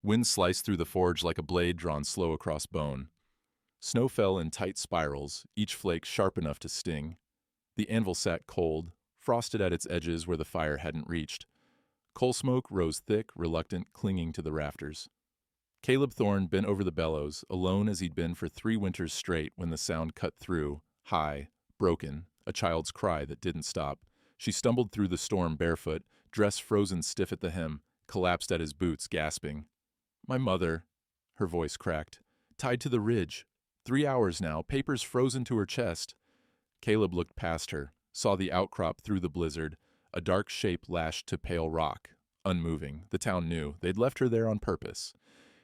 Wind sliced through the forge like a blade drawn slow across bone. Snow fell in tight spirals, each flake sharp enough to sting. The anvil sat cold, frosted at its edges where the fire hadn't reached. Coal smoke rose thick, reluctant, clinging to the rafters. Caleb Thorne bent over the bellows, alone as he'd been for 3 winters straight when the sound cut through, high, broken, a child's cry that didn't stop. She stumbled through the storm barefoot, dress frozen stiff at the hem, collapsed at his boots, gasping. "My mother," her voice cracked, "tied to the ridge. 3 hours now, papers frozen to her chest." Caleb looked past her, saw the outcrop through the blizzard, a dark shape lashed to pale rock, unmoving. The town knew. They'd left her there on purpose.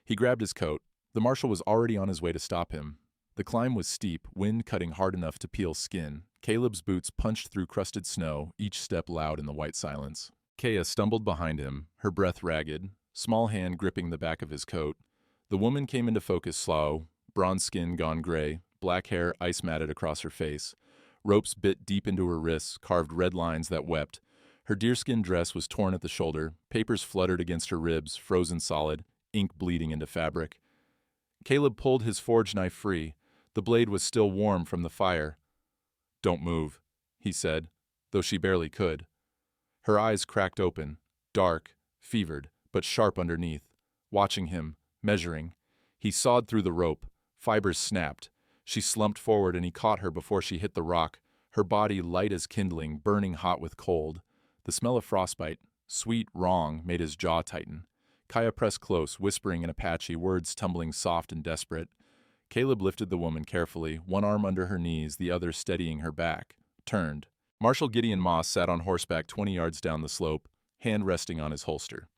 He grabbed his coat. The marshal was already on his way to stop him. The climb was steep, wind cutting hard enough to peel skin. Caleb's boots punched through crusted snow, each step loud in the white silence. Kaya stumbled behind him, her breath ragged, small hand gripping the back of his coat. The woman came into focus slow, bronze skin gone gray, black hair ice-matted across her face. Ropes bit deep into her wrists, carved red lines that wept. Her deerskin dress was torn at the shoulder, papers fluttered against her ribs, frozen solid, ink bleeding into fabric. Caleb pulled his forge knife free. The blade was still warm from the fire. "Don't move," he said, though she barely could. Her eyes cracked open, dark, fevered, but sharp underneath, watching him, measuring. He sawed through the rope. Fibers snapped. She slumped forward and he caught her before she hit the rock, her body light as kindling, burning hot with cold. The smell of frostbite, sweet, wrong, made his jaw tighten. Kaya pressed close, whispering in Apache, words tumbling soft and desperate. Caleb lifted the woman carefully, one arm under her knees, the other steadying her back. Turned. Marshal Gideon Moss sat on horseback 20 yards down the slope, hand resting on his holster.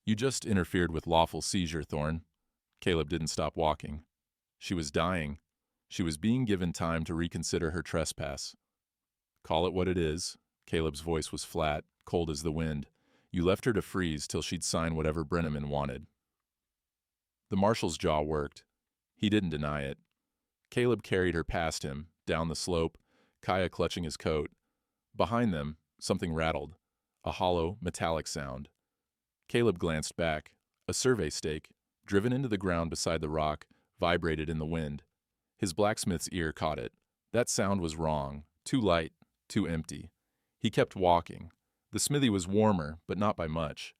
"You just interfered with lawful seizure, Thorne." Caleb didn't stop walking. She was dying. She was being given time to reconsider her trespass. "Call it what it is." Caleb's voice was flat, cold as the wind. "You left her to freeze till she'd sign whatever Brenneman wanted." The marshal's jaw worked. He didn't deny it. Caleb carried her past him, down the slope, Kaya clutching his coat. Behind them, something rattled, a hollow, metallic sound. Caleb glanced back. A survey stake, driven into the ground beside the rock, vibrated in the wind. His blacksmith's ear caught it. That sound was wrong, too light, too empty. He kept walking. The smithy was warmer, but not by much.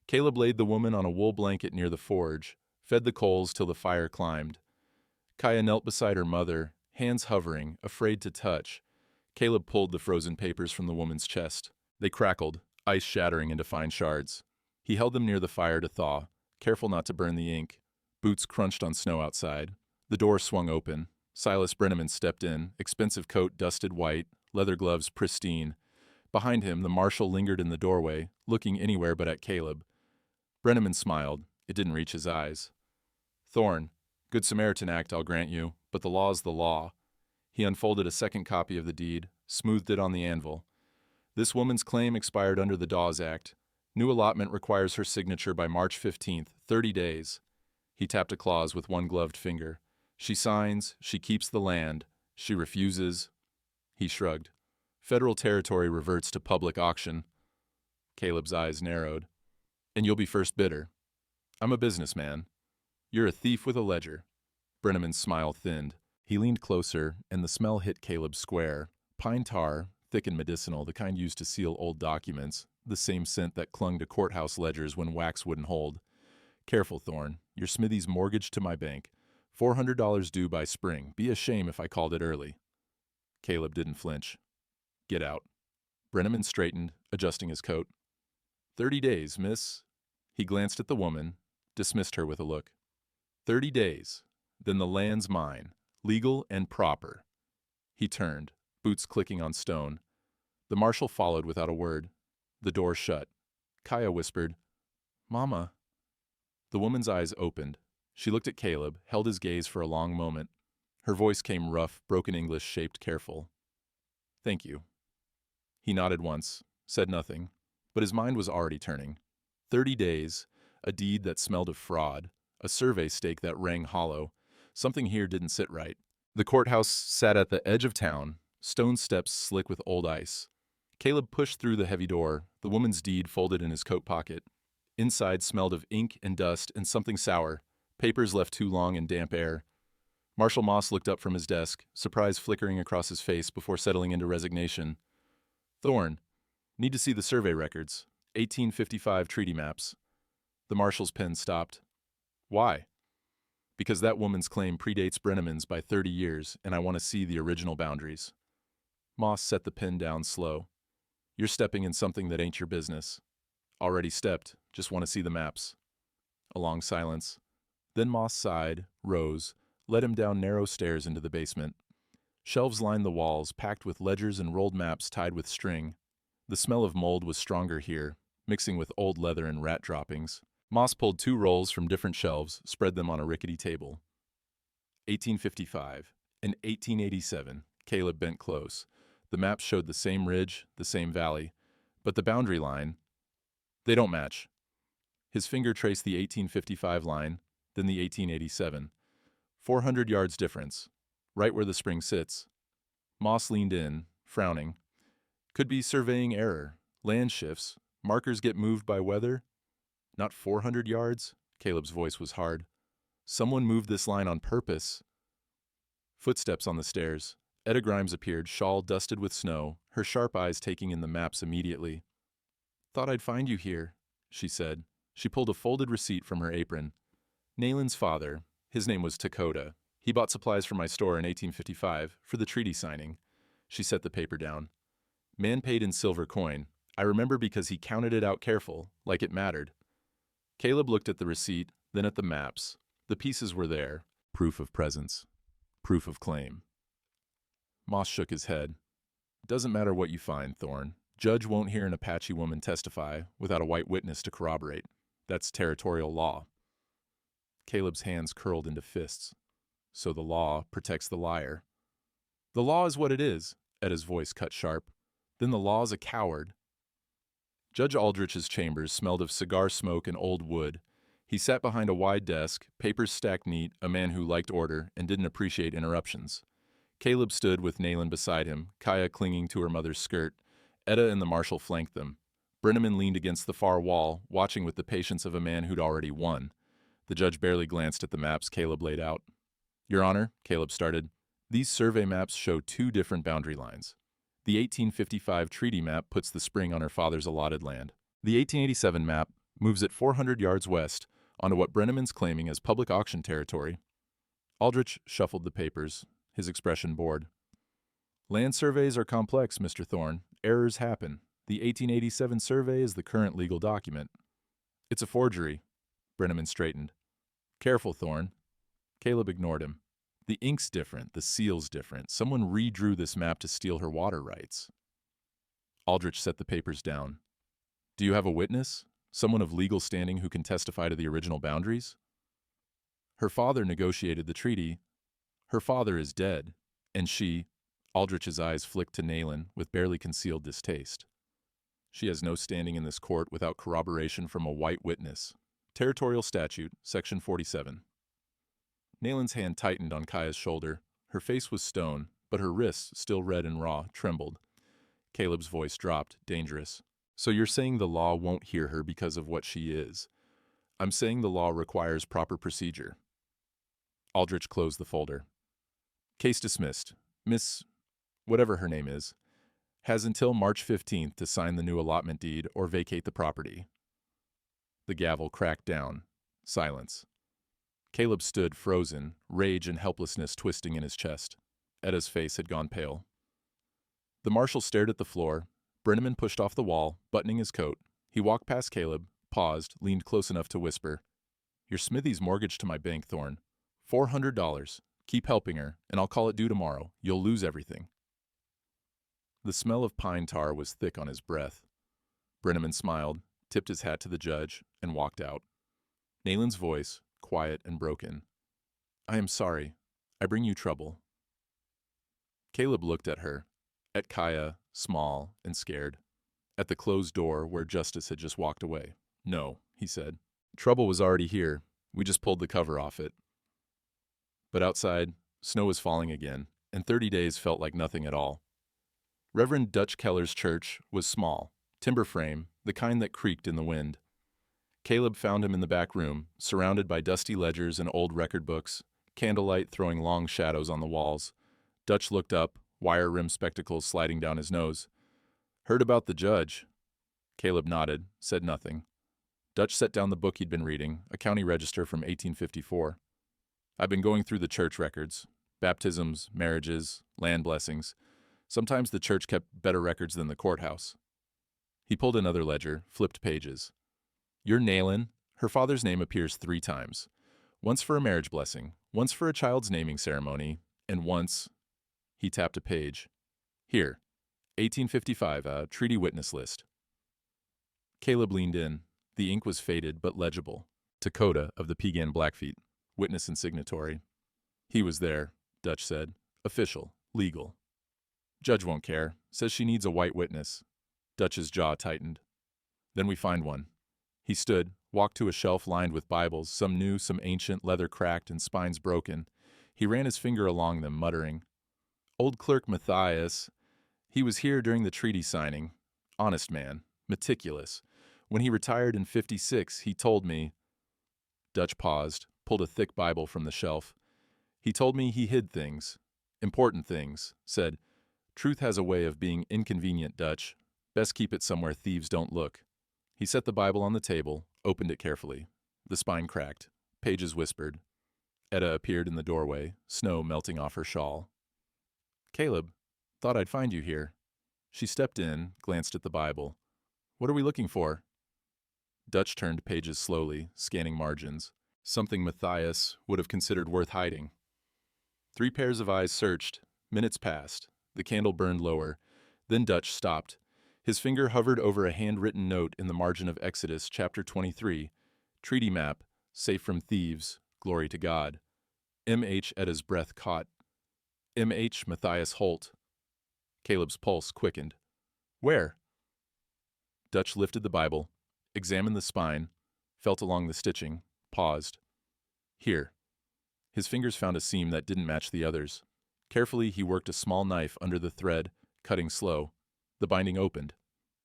Caleb laid the woman on a wool blanket near the forge, fed the coals till the fire climbed. Kaya knelt beside her mother, hands hovering, afraid to touch. Caleb pulled the frozen papers from the woman's chest. They crackled, ice shattering into fine shards. He held them near the fire to thaw, careful not to burn the ink. Boots crunched on snow outside. The door swung open. Silas Brenneman stepped in, expensive coat dusted white, leather gloves pristine. Behind him, the marshal lingered in the doorway, looking anywhere but at Caleb. Brenneman smiled. It didn't reach his eyes. "Thorne, Good Samaritan Act, I'll grant you, but the law's the law." He unfolded a second copy of the deed, smoothed it on the anvil. "This woman's claim expired under the Dawes Act. New allotment requires her signature by March 15th, 30 days. He tapped a clause with one gloved finger. She signs, she keeps the land. She refuses. He shrugged. Federal territory reverts to public auction. Caleb's eyes narrowed. "And you'll be first bidder. I'm a businessman. You're a thief with a ledger." Brenneman's smile thinned. He leaned closer, and the smell hit Caleb square. Pine tar, thick and medicinal, the kind used to seal old documents, the same scent that clung to courthouse ledgers when wax wouldn't hold. "Careful, Thorne. Your smithy's mortgaged to my bank. $400 due by spring. Be a shame if I called it early." Caleb didn't flinch. "Get out." Brenneman straightened, adjusting his coat. 30 days, miss." He glanced at the woman, dismissed her with a look. 30 days. Then the land's mine, legal and proper." He turned, boots clicking on stone. The marshal followed without a word. The door shut. Kaya whispered, "Mama." The woman's eyes opened. She looked at Caleb, held his gaze for a long moment. Her voice came rough, broken English shaped careful. "Thank you." He nodded once, said nothing, but his mind was already turning. 30 days, a deed that smelled of fraud, a survey stake that rang hollow. Something here didn't sit right. The courthouse sat at the edge of town, stone steps slick with old ice. Caleb pushed through the heavy door, the woman's deed folded in his coat pocket. Inside smelled of ink and dust and something sour, papers left too long in damp air. Marshal Moss looked up from his desk, surprise flickering across his face before settling into resignation. Thorne, need to see the survey records. 1855 treaty maps. The marshal's pen stopped. Why? Because that woman's claim predates Brenneman's by 30 years, and I want to see the original boundaries. Moss set the pen down slow. You're stepping in something that ain't your business. Already stepped, just want to see the maps. A long silence. Then Moss sighed, rose, led him down narrow stairs into the basement. Shelves lined the walls, packed with ledgers and rolled maps tied with string. The smell of mold was stronger here, mixing with old leather and rat droppings. Moss pulled 2 rolls from different shelves, spread them on a rickety table. 1855 and 1887. Caleb bent close. The maps showed the same ridge, the same valley, but the boundary line, they don't match. His finger traced the 1855 line, then the 1887. 400 yards difference, right where the spring sits. Moss leaned in, frowning. Could be surveying error, land shifts, markers get moved by weather. Not 400 yards? Caleb's voice was hard. Someone moved this line on purpose. Footsteps on the stairs. Etta Grimes appeared, shawl dusted with snow, her sharp eyes taking in the maps immediately. Thought I'd find you here, she said. She pulled a folded receipt from her apron. Nalen's father, his name was Dakota. He bought supplies from my store in 1855 for the treaty signing. She set the paper down. Man paid in silver coin. I remember because he counted it out careful, like it mattered. Caleb looked at the receipt, then at the maps. The pieces were there. Proof of presence. Proof of claim. Moss shook his head. Doesn't matter what you find, Thorne. Judge won't hear an Apache woman testify without a white witness to corroborate. That's territorial law. Caleb's hands curled into fists. So the law protects the liar. The law is what it is, Etta's voice cut sharp. Then the law's a coward. Judge Aldrich's chambers smelled of cigar smoke and old wood. He sat behind a wide desk, papers stacked neat, a man who liked order and didn't appreciate interruptions. Caleb stood with Nalen beside him, Kaya clinging to her mother's skirt. Etta and the marshal flanked them. Brenneman leaned against the far wall, watching with the patience of a man who'd already won. The judge barely glanced at the maps Caleb laid out. Your Honor, Caleb started, these survey maps show 2 different boundary lines. The 1855 treaty map puts the spring on her father's allotted land. The 1887 map moves it 400 yards west onto what Brenneman's claiming as public auction territory. Aldrich shuffled the papers, his expression bored. Land surveys are complex, Mr. Thorne. Errors happen. The 1887 survey is the current legal document. It's a forgery. Brenneman straightened. Careful, Thorne. Caleb ignored him. The ink's different, the seal's different. Someone redrew this map to steal her water rights. Aldrich set the papers down. Do you have a witness? Someone of legal standing who can testify to the original boundaries? Her father negotiated the treaty. Her father is dead, and she, Aldrich's eyes flicked to Nalen with barely concealed distaste. She has no standing in this court without corroboration from a white witness. Territorial Statute, Section 47. Nalen's hand tightened on Kaya's shoulder. Her face was stone, but her wrists, still red and raw, trembled. Caleb's voice dropped, dangerous. So you're saying the law won't hear her because of what she is. I'm saying the law requires proper procedure. Aldrich closed the folder. Case dismissed. Miss, whatever her name is, has until March 15th to sign the new allotment deed or vacate the property. The gavel cracked down. Silence. Caleb stood frozen, rage and helplessness twisting in his chest. Etta's face had gone pale. The marshal stared at the floor. Brenneman pushed off the wall, buttoning his coat. He walked past Caleb, paused, leaned close enough to whisper, Your Smithy's mortgage to my bank, Thorne. $400. Keep helping her, and I'll call it due tomorrow. You'll lose everything. The smell of pine tar was thick on his breath. Brenneman smiled, tipped his hat to the judge, and walked out. Nalen's voice, quiet and broken. I am sorry. I bring you trouble. Caleb looked at her, at Kaya, small and scared, at the closed door where Justice had just walked away. No, he said. Trouble was already here. We just pulled the cover off it. But outside, snow was falling again, and 30 days felt like nothing at all. Reverend Dutch Keller's church was small, timber frame, the kind that creaked in the wind. Caleb found him in the back room, surrounded by dusty ledgers and old record books, candlelight throwing long shadows on the walls. Dutch looked up, wire-rimmed spectacles sliding down his nose. "Heard about the judge." Caleb nodded, said nothing. Dutch set down the book he'd been reading, a county register from 1854. "I've been going through the church records. Baptisms, marriages, land blessings. Sometimes the church kept better records than the courthouse." He pulled another ledger, flipped pages. "Your Nayland, her father's name appears 3 times. Once for a marriage blessing, once for a child's naming ceremony, and once—" He tapped a page. "Here, 1855, treaty witness list." Caleb leaned in. The ink was faded but legible. Dakota of the Piegan Blackfeet, witness and signatory. "He was there," Dutch said. "Official, legal." "Judge won't care. Says she needs a white witness." Dutch's jaw tightened. "Then we find one." He stood, walked to a shelf lined with Bibles, some new, some ancient, leather cracked and spines broken. He ran his finger along them, muttering. "Old clerk Matthias. He was here during the treaty signing. Honest man. Meticulous. When he retired in 56, he told me—" Dutch paused, pulled a thick Bible from the shelf. "He told me he hid things. Important things. Said, 'Truth has a way of being inconvenient, Dutch. Best keep it somewhere thieves don't look.'" He set the Bible on the table, opened it carefully. The spine cracked. Pages whispered. Etta appeared in the doorway, snow melting off her shawl. "Caleb, thought I'd find you here." She stepped in, glanced at the Bible. "What are we looking for?" Dutch turned pages slowly, scanning margins. Something Matthias would have considered worth hiding. 3 pairs of eyes searched. Minutes passed. The candle burned lower. Then Dutch stopped. His finger hovered over a handwritten note in the margin of Exodus, chapter 23. Treaty map, safe from thieves, glory to God. M.H. Etta's breath caught. M.H. Matthias Holt. Caleb's pulse quickened. "Where?" Dutch lifted the Bible, examined the spine, felt along the stitching, paused. "Here." His fingers found a seam that didn't match the others. Carefully, he worked a small knife under the thread, cutting slow. The binding opened.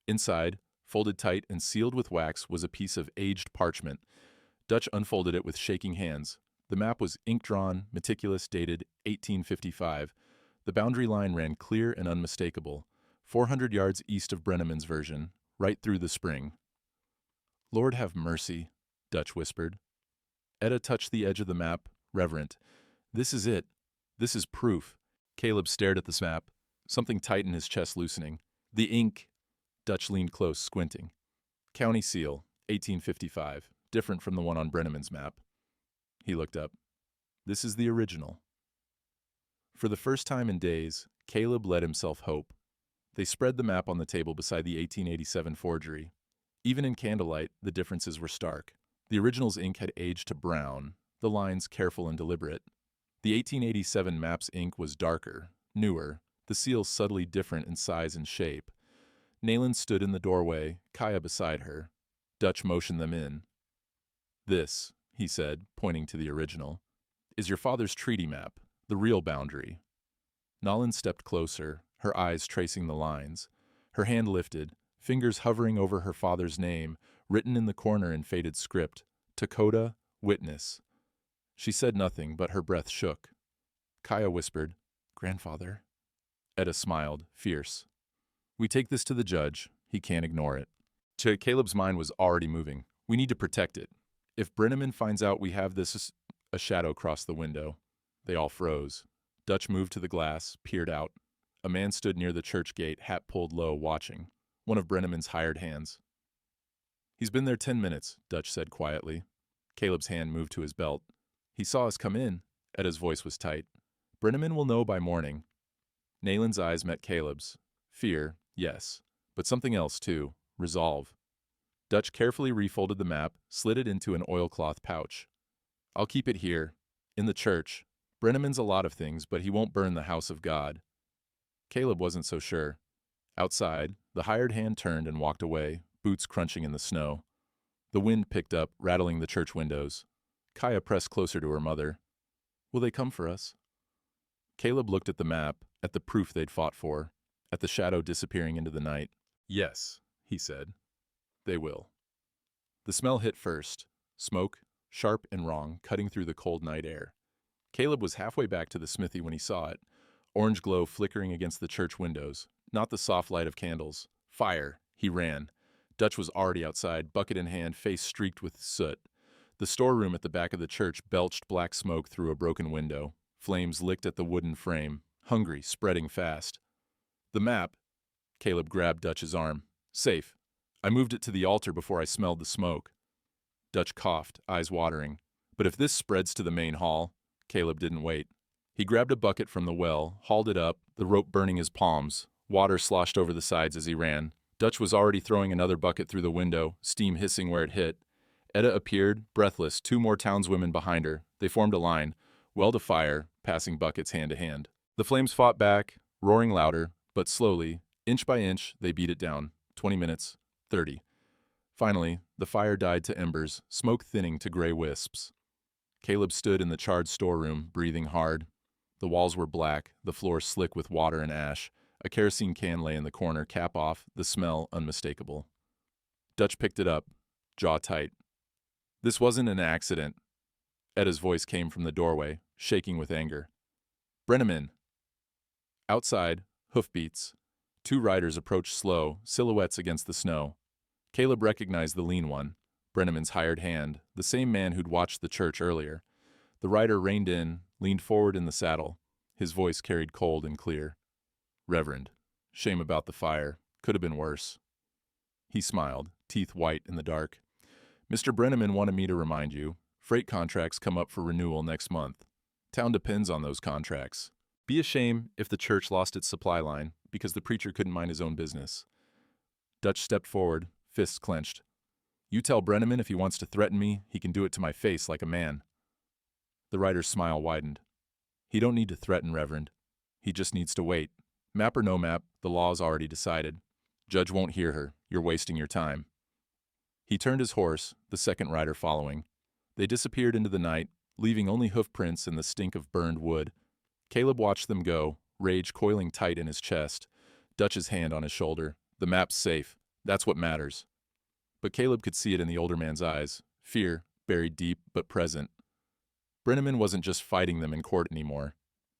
Inside, folded tight and sealed with wax, was a piece of aged parchment. Dutch unfolded it with shaking hands. The map was ink-drawn, meticulous, dated 1855. The boundary line ran clear and unmistakable, 400 yards east of Brenneman's version, right through the spring. "Lord have mercy," Dutch whispered. Etta touched the edge of the map, reverent. "This is it. This is proof." Caleb stared at this map, something tight in his chest loosening. "The ink." Dutch leaned close, squinting. "County seal, 1855, different from the one on Brenneman's map." He looked up. "This is the original." For the first time in days, Caleb let himself hope. They spread the map on the table beside the 1887 forgery. Even in candlelight, the differences were stark. The original's ink had aged to brown, the lines careful and deliberate. The 1887 map's ink was darker, newer, the seals subtly different in size and shape. Nayland stood in the doorway, Kaya beside her. Dutch motioned them in. "This," he said, pointing to the original, "is your father's treaty map, the real boundary." Nayland stepped closer, her eyes tracing the lines. Her hand lifted, fingers hovering over her father's name, written in the corner in faded script, "Dakota, witness." She said nothing, but her breath shook. Kaya whispered, "Grandfather." Etta smiled, fierce. "We take this to the judge. He can't ignore it." Caleb's mind was already moving. "We need to protect it. If Brenneman finds out we have this—" A shadow crossed the window. They all froze. Dutch moved to the glass, peered out. A man stood near the church gate, hat pulled low, watching. One of Brenneman's hired hands. "He's been there 10 minutes, Dutch said quietly. Caleb's hand moved to his belt. "He saw us come in." Etta's voice was tight. "Brenneman will know by morning." Nayland's eyes met Caleb's. Fear, yes, but something else too. Resolve. Dutch carefully refolded the map, slid it into an oilcloth pouch. "I'll keep it here, in the church. Brenneman's a lot of things, but he won't burn the house of God." Caleb wasn't so sure. Outside, the hired hand turned and walked away, boots crunching in the snow. The wind picked up, rattling the church windows. Kaya pressed closer to her mother. "Will they come for us?" Caleb looked at the map, at the proof they'd fought for, at the shadow disappearing into the night. "Yes," he said. "They will." The smell hit first. Smoke, sharp and wrong, cutting through the cold night air. Caleb was halfway back to the smithy when he saw it. Orange glow flickering against the church windows, not the soft light of candles. Fire! He ran. Dutch was already outside, bucket in hand, face streaked with soot. The storeroom at the back of the church belched black smoke through a broken window. Flames licked at the wooden frame, hungry, spreading fast. The map. Caleb grabbed Dutch's arm. Safe. I moved it to the altar before I smelled the smoke. Dutch coughed, eyes watering. But if this spreads to the main hall... Caleb didn't wait. He grabbed a bucket from the well, hauled it up, the rope burning his palms. Water sloshed over the sides as he ran. Dutch was already throwing another bucket through the window, steam hissing where it hit. Etta appeared, breathless, 2 more townswomen behind her. They formed a line, well to fire, passing buckets hand to hand. The flames fought back, roaring louder, but slowly, inch by inch, they beat it down. 20 minutes, 30. Finally, the fire died to embers, smoke thinning to gray wisps. Caleb stood in the charred storeroom, breathing hard. The walls were black, the floor slick with water and ash. A kerosene can lay in the corner, cap off, the smell unmistakable. Dutch picked it up, jaw tight. This wasn't an accident. Etta's voice came from the doorway, shaking with anger. Brenneman. Outside, hoofbeats. 2 riders approached slow, silhouettes against the snow. Caleb recognized the lean one, Brenneman's hired hand, the same man who'd watched the church earlier. The rider reined in, leaned forward in the saddle. His voice carried cold and clear. Reverend, shame about the fire. Could have been worse. He smiled, teeth white in the dark. Mr. Brenneman wanted me to remind you, freight contracts come up for renewal next month. Town depends on those contracts. Be a shame if the church lost its supply line because the preacher couldn't mind his own business. Dutch stepped forward, fists clenched. You tell Brenneman if he wants to threaten me, he can do it to my face like a man. The rider's smile widened. He don't need to threaten, Reverend. He just needs to wait. Map or no map, the law's already decided. Judge won't hear her. You're wasting your time. He turned his horse, the second rider following. They disappeared into the night, leaving only hoof prints and the stink of burned wood. Caleb watched them go, rage coiling tight in his chest. Dutch's hand on his shoulder. The map's safe. That's what matters. But Caleb could see it in the older man's eyes. Fear, buried deep but present. Brenneman wasn't just fighting them in court anymore.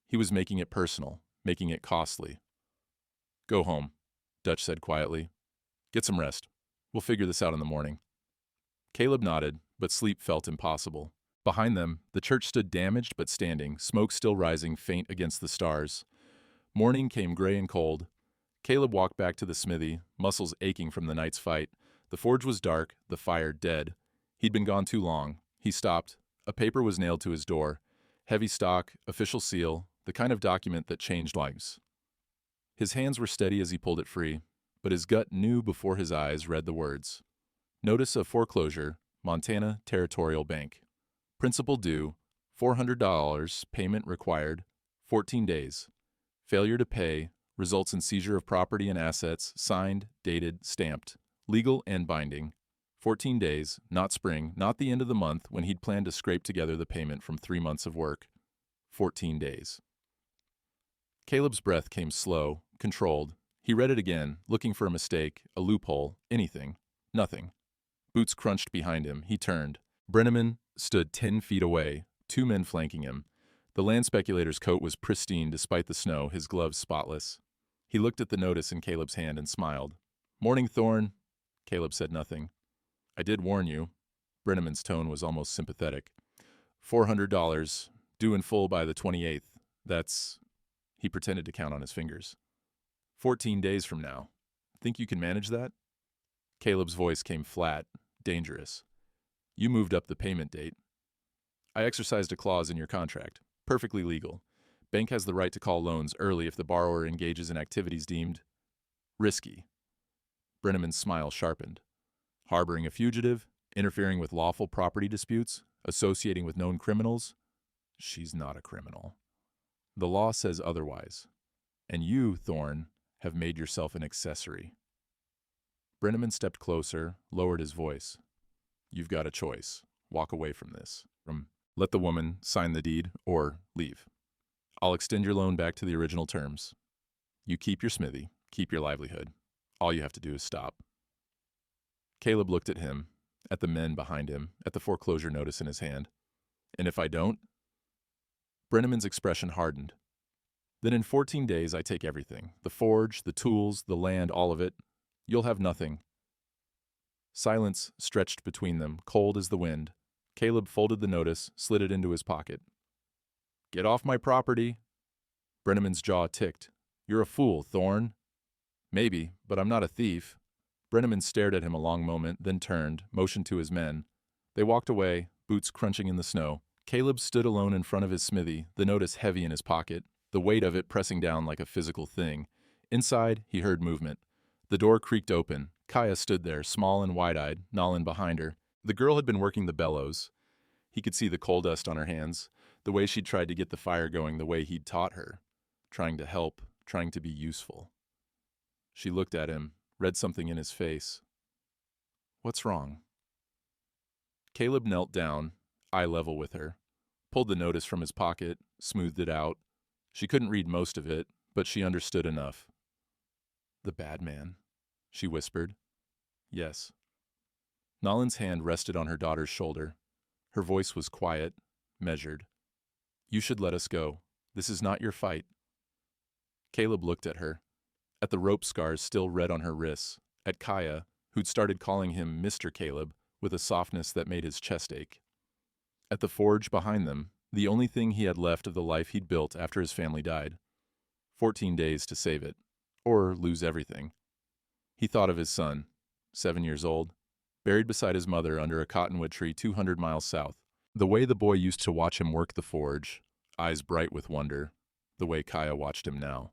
He was making it personal, making it costly. Go home, Dutch said quietly. Get some rest. We'll figure this out in the morning. Caleb nodded, but sleep felt impossible. Behind them, the church stood damaged but standing, smoke still rising faint against the stars. Morning came gray and cold. Caleb walked back to the smithy, muscles aching from the night's fight. The forge was dark, the fire dead. He'd been gone too long. He stopped. A paper was nailed to his door. Heavy stock, official seal, the kind of document that changed lives. His hands were steady as he pulled it free, but his gut knew before his eyes read the words. Notice of foreclosure, Montana Territorial Bank. Principal due, $400, payment required, 14 days. Failure to pay, results in seizure of property and assets, signed, dated, stamped. Legal and binding. 14 days, not spring, not the end of the month when he'd planned to scrape together the payment from 3 months of work. 14 days. Caleb's breath came slow, controlled. He read it again, looking for a mistake, a loophole, anything. Nothing. Boots crunched behind him. He turned. Brenneman stood 10 feet away, 2 men flanking him. The land speculator's coat was pristine despite the snow, his gloves spotless. He looked at the notice in Caleb's hand and smiled. Morning, Thorne. Caleb said nothing. I did warn you. Brenneman's tone was almost sympathetic. $400, due in full by the 28th. That's... He pretended to count on his fingers. 14 days from now. Think you can manage that? Caleb's voice came flat, dangerous. You moved up the payment date. I exercised a clause in your contract. Perfectly legal. Bank has the right to call loans early if the borrower engages in activities deemed risky. Brenneman's smile sharpened. Harboring a fugitive, interfering with lawful property disputes, associating with known criminals. She's not a criminal. The law says otherwise. And you, Thorne, have made yourself an accessory. Brenneman stepped closer, lowered his voice. You've got a choice. Walk away from this. Let the woman sign the deed, or leave. I'll extend your loan back to the original terms. You keep your smithy, keep your livelihood. All you have to do is stop. Caleb looked at him. at the men behind him, at the foreclosure notice in his hand. And if I don't? Brenneman's expression hardened. Then in 14 days I take everything. The forge, the tools, the land, all of it. You'll have nothing. Silence stretched between them, cold as the wind. Caleb folded the notice, slid it into his pocket. Get off my property. Brenneman's jaw ticked. You're a fool, Thorne. Maybe, but I'm not a thief. Brenneman stared at him a long moment, then turned, motioned to his men. They walked away, boots crunching in the snow. Caleb stood alone in front of his smithy, the notice heavy in his pocket, the weight of it pressing down like a physical thing. Inside, he heard movement. The door creaked open. Kaya stood there, small and wide-eyed, Nolan behind her. The girl had been working the bellows. He could see the coal dust on her hands, the way she'd tried to get the fire going the way he'd taught her, trying to help, trying to be useful. She looked at him, read something in his face. What's wrong? Caleb knelt down, eye level with her, pulled the notice from his pocket, smoothed it out. She couldn't read most of it, but she understood enough. The bad man, she whispered. Yes. Nolan's hand rested on her daughter's shoulder. Her voice was quiet, measured. You should let us go. This is not your fight. Caleb looked at her, at the rope scars still red on her wrists, at Kaya, who'd started calling him Mr. Caleb with a softness that made his chest ache. At the forge behind them, the only thing he had left of the life he'd built after his family died. 14 days to save it, or lose everything. He thought of his son, 7 years old, buried beside his mother under a cottonwood tree 200 miles south. The way the boy used to watch him work the forge, eyes bright with wonder, the way Kaya watched him now.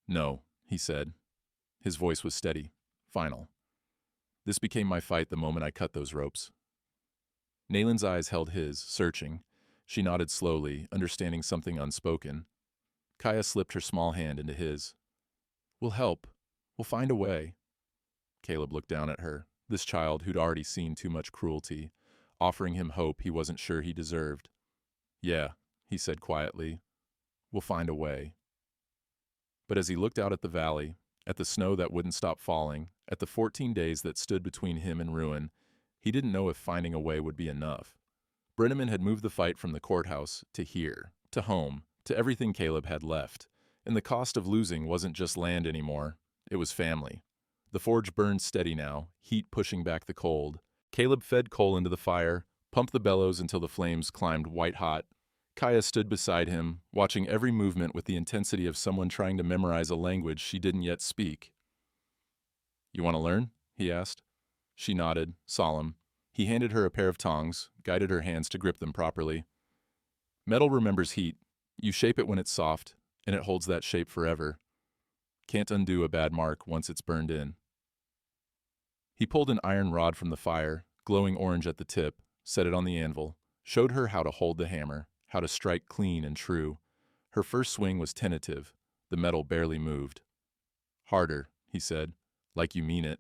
No, he said. His voice was steady, final. This became my fight the moment I cut those ropes. Nalen's eyes held his, searching. She nodded slowly, understanding something unspoken. Kaya slipped her small hand into his. We'll help. We'll find a way. Caleb looked down at her, this child who'd already seen too much cruelty, offering him hope he wasn't sure he deserved. Yeah, he said quietly. We'll find a way. But as he looked out at the valley, at the snow that wouldn't stop falling, at the 14 days that stood between him and ruin, he didn't know if finding a way would be enough. Brenneman had moved the fight from the courthouse to here, to home, to everything Caleb had left. And the cost of losing wasn't just land anymore, it was family. The forge burned steady now, heat pushing back the cold. Caleb fed coal into the fire, pumped the bellows until the flames climbed white-hot. Kaya stood beside him, watching every movement with the intensity of someone trying to memorize a language she didn't yet speak. You want to learn? He asked. She nodded, solemn. He handed her a pair of tongs, guided her hands to grip them properly. Metal remembers heat. You shape it when it's soft, and it holds that shape forever. Can't undo a bad mark once it's burned in. He pulled an iron rod from the fire, glowing orange at the tip, set it on the anvil, showed her how to hold the hammer, how to strike clean and true. Her first swing was tentative. The metal barely moved. Harder, he said, like you mean it.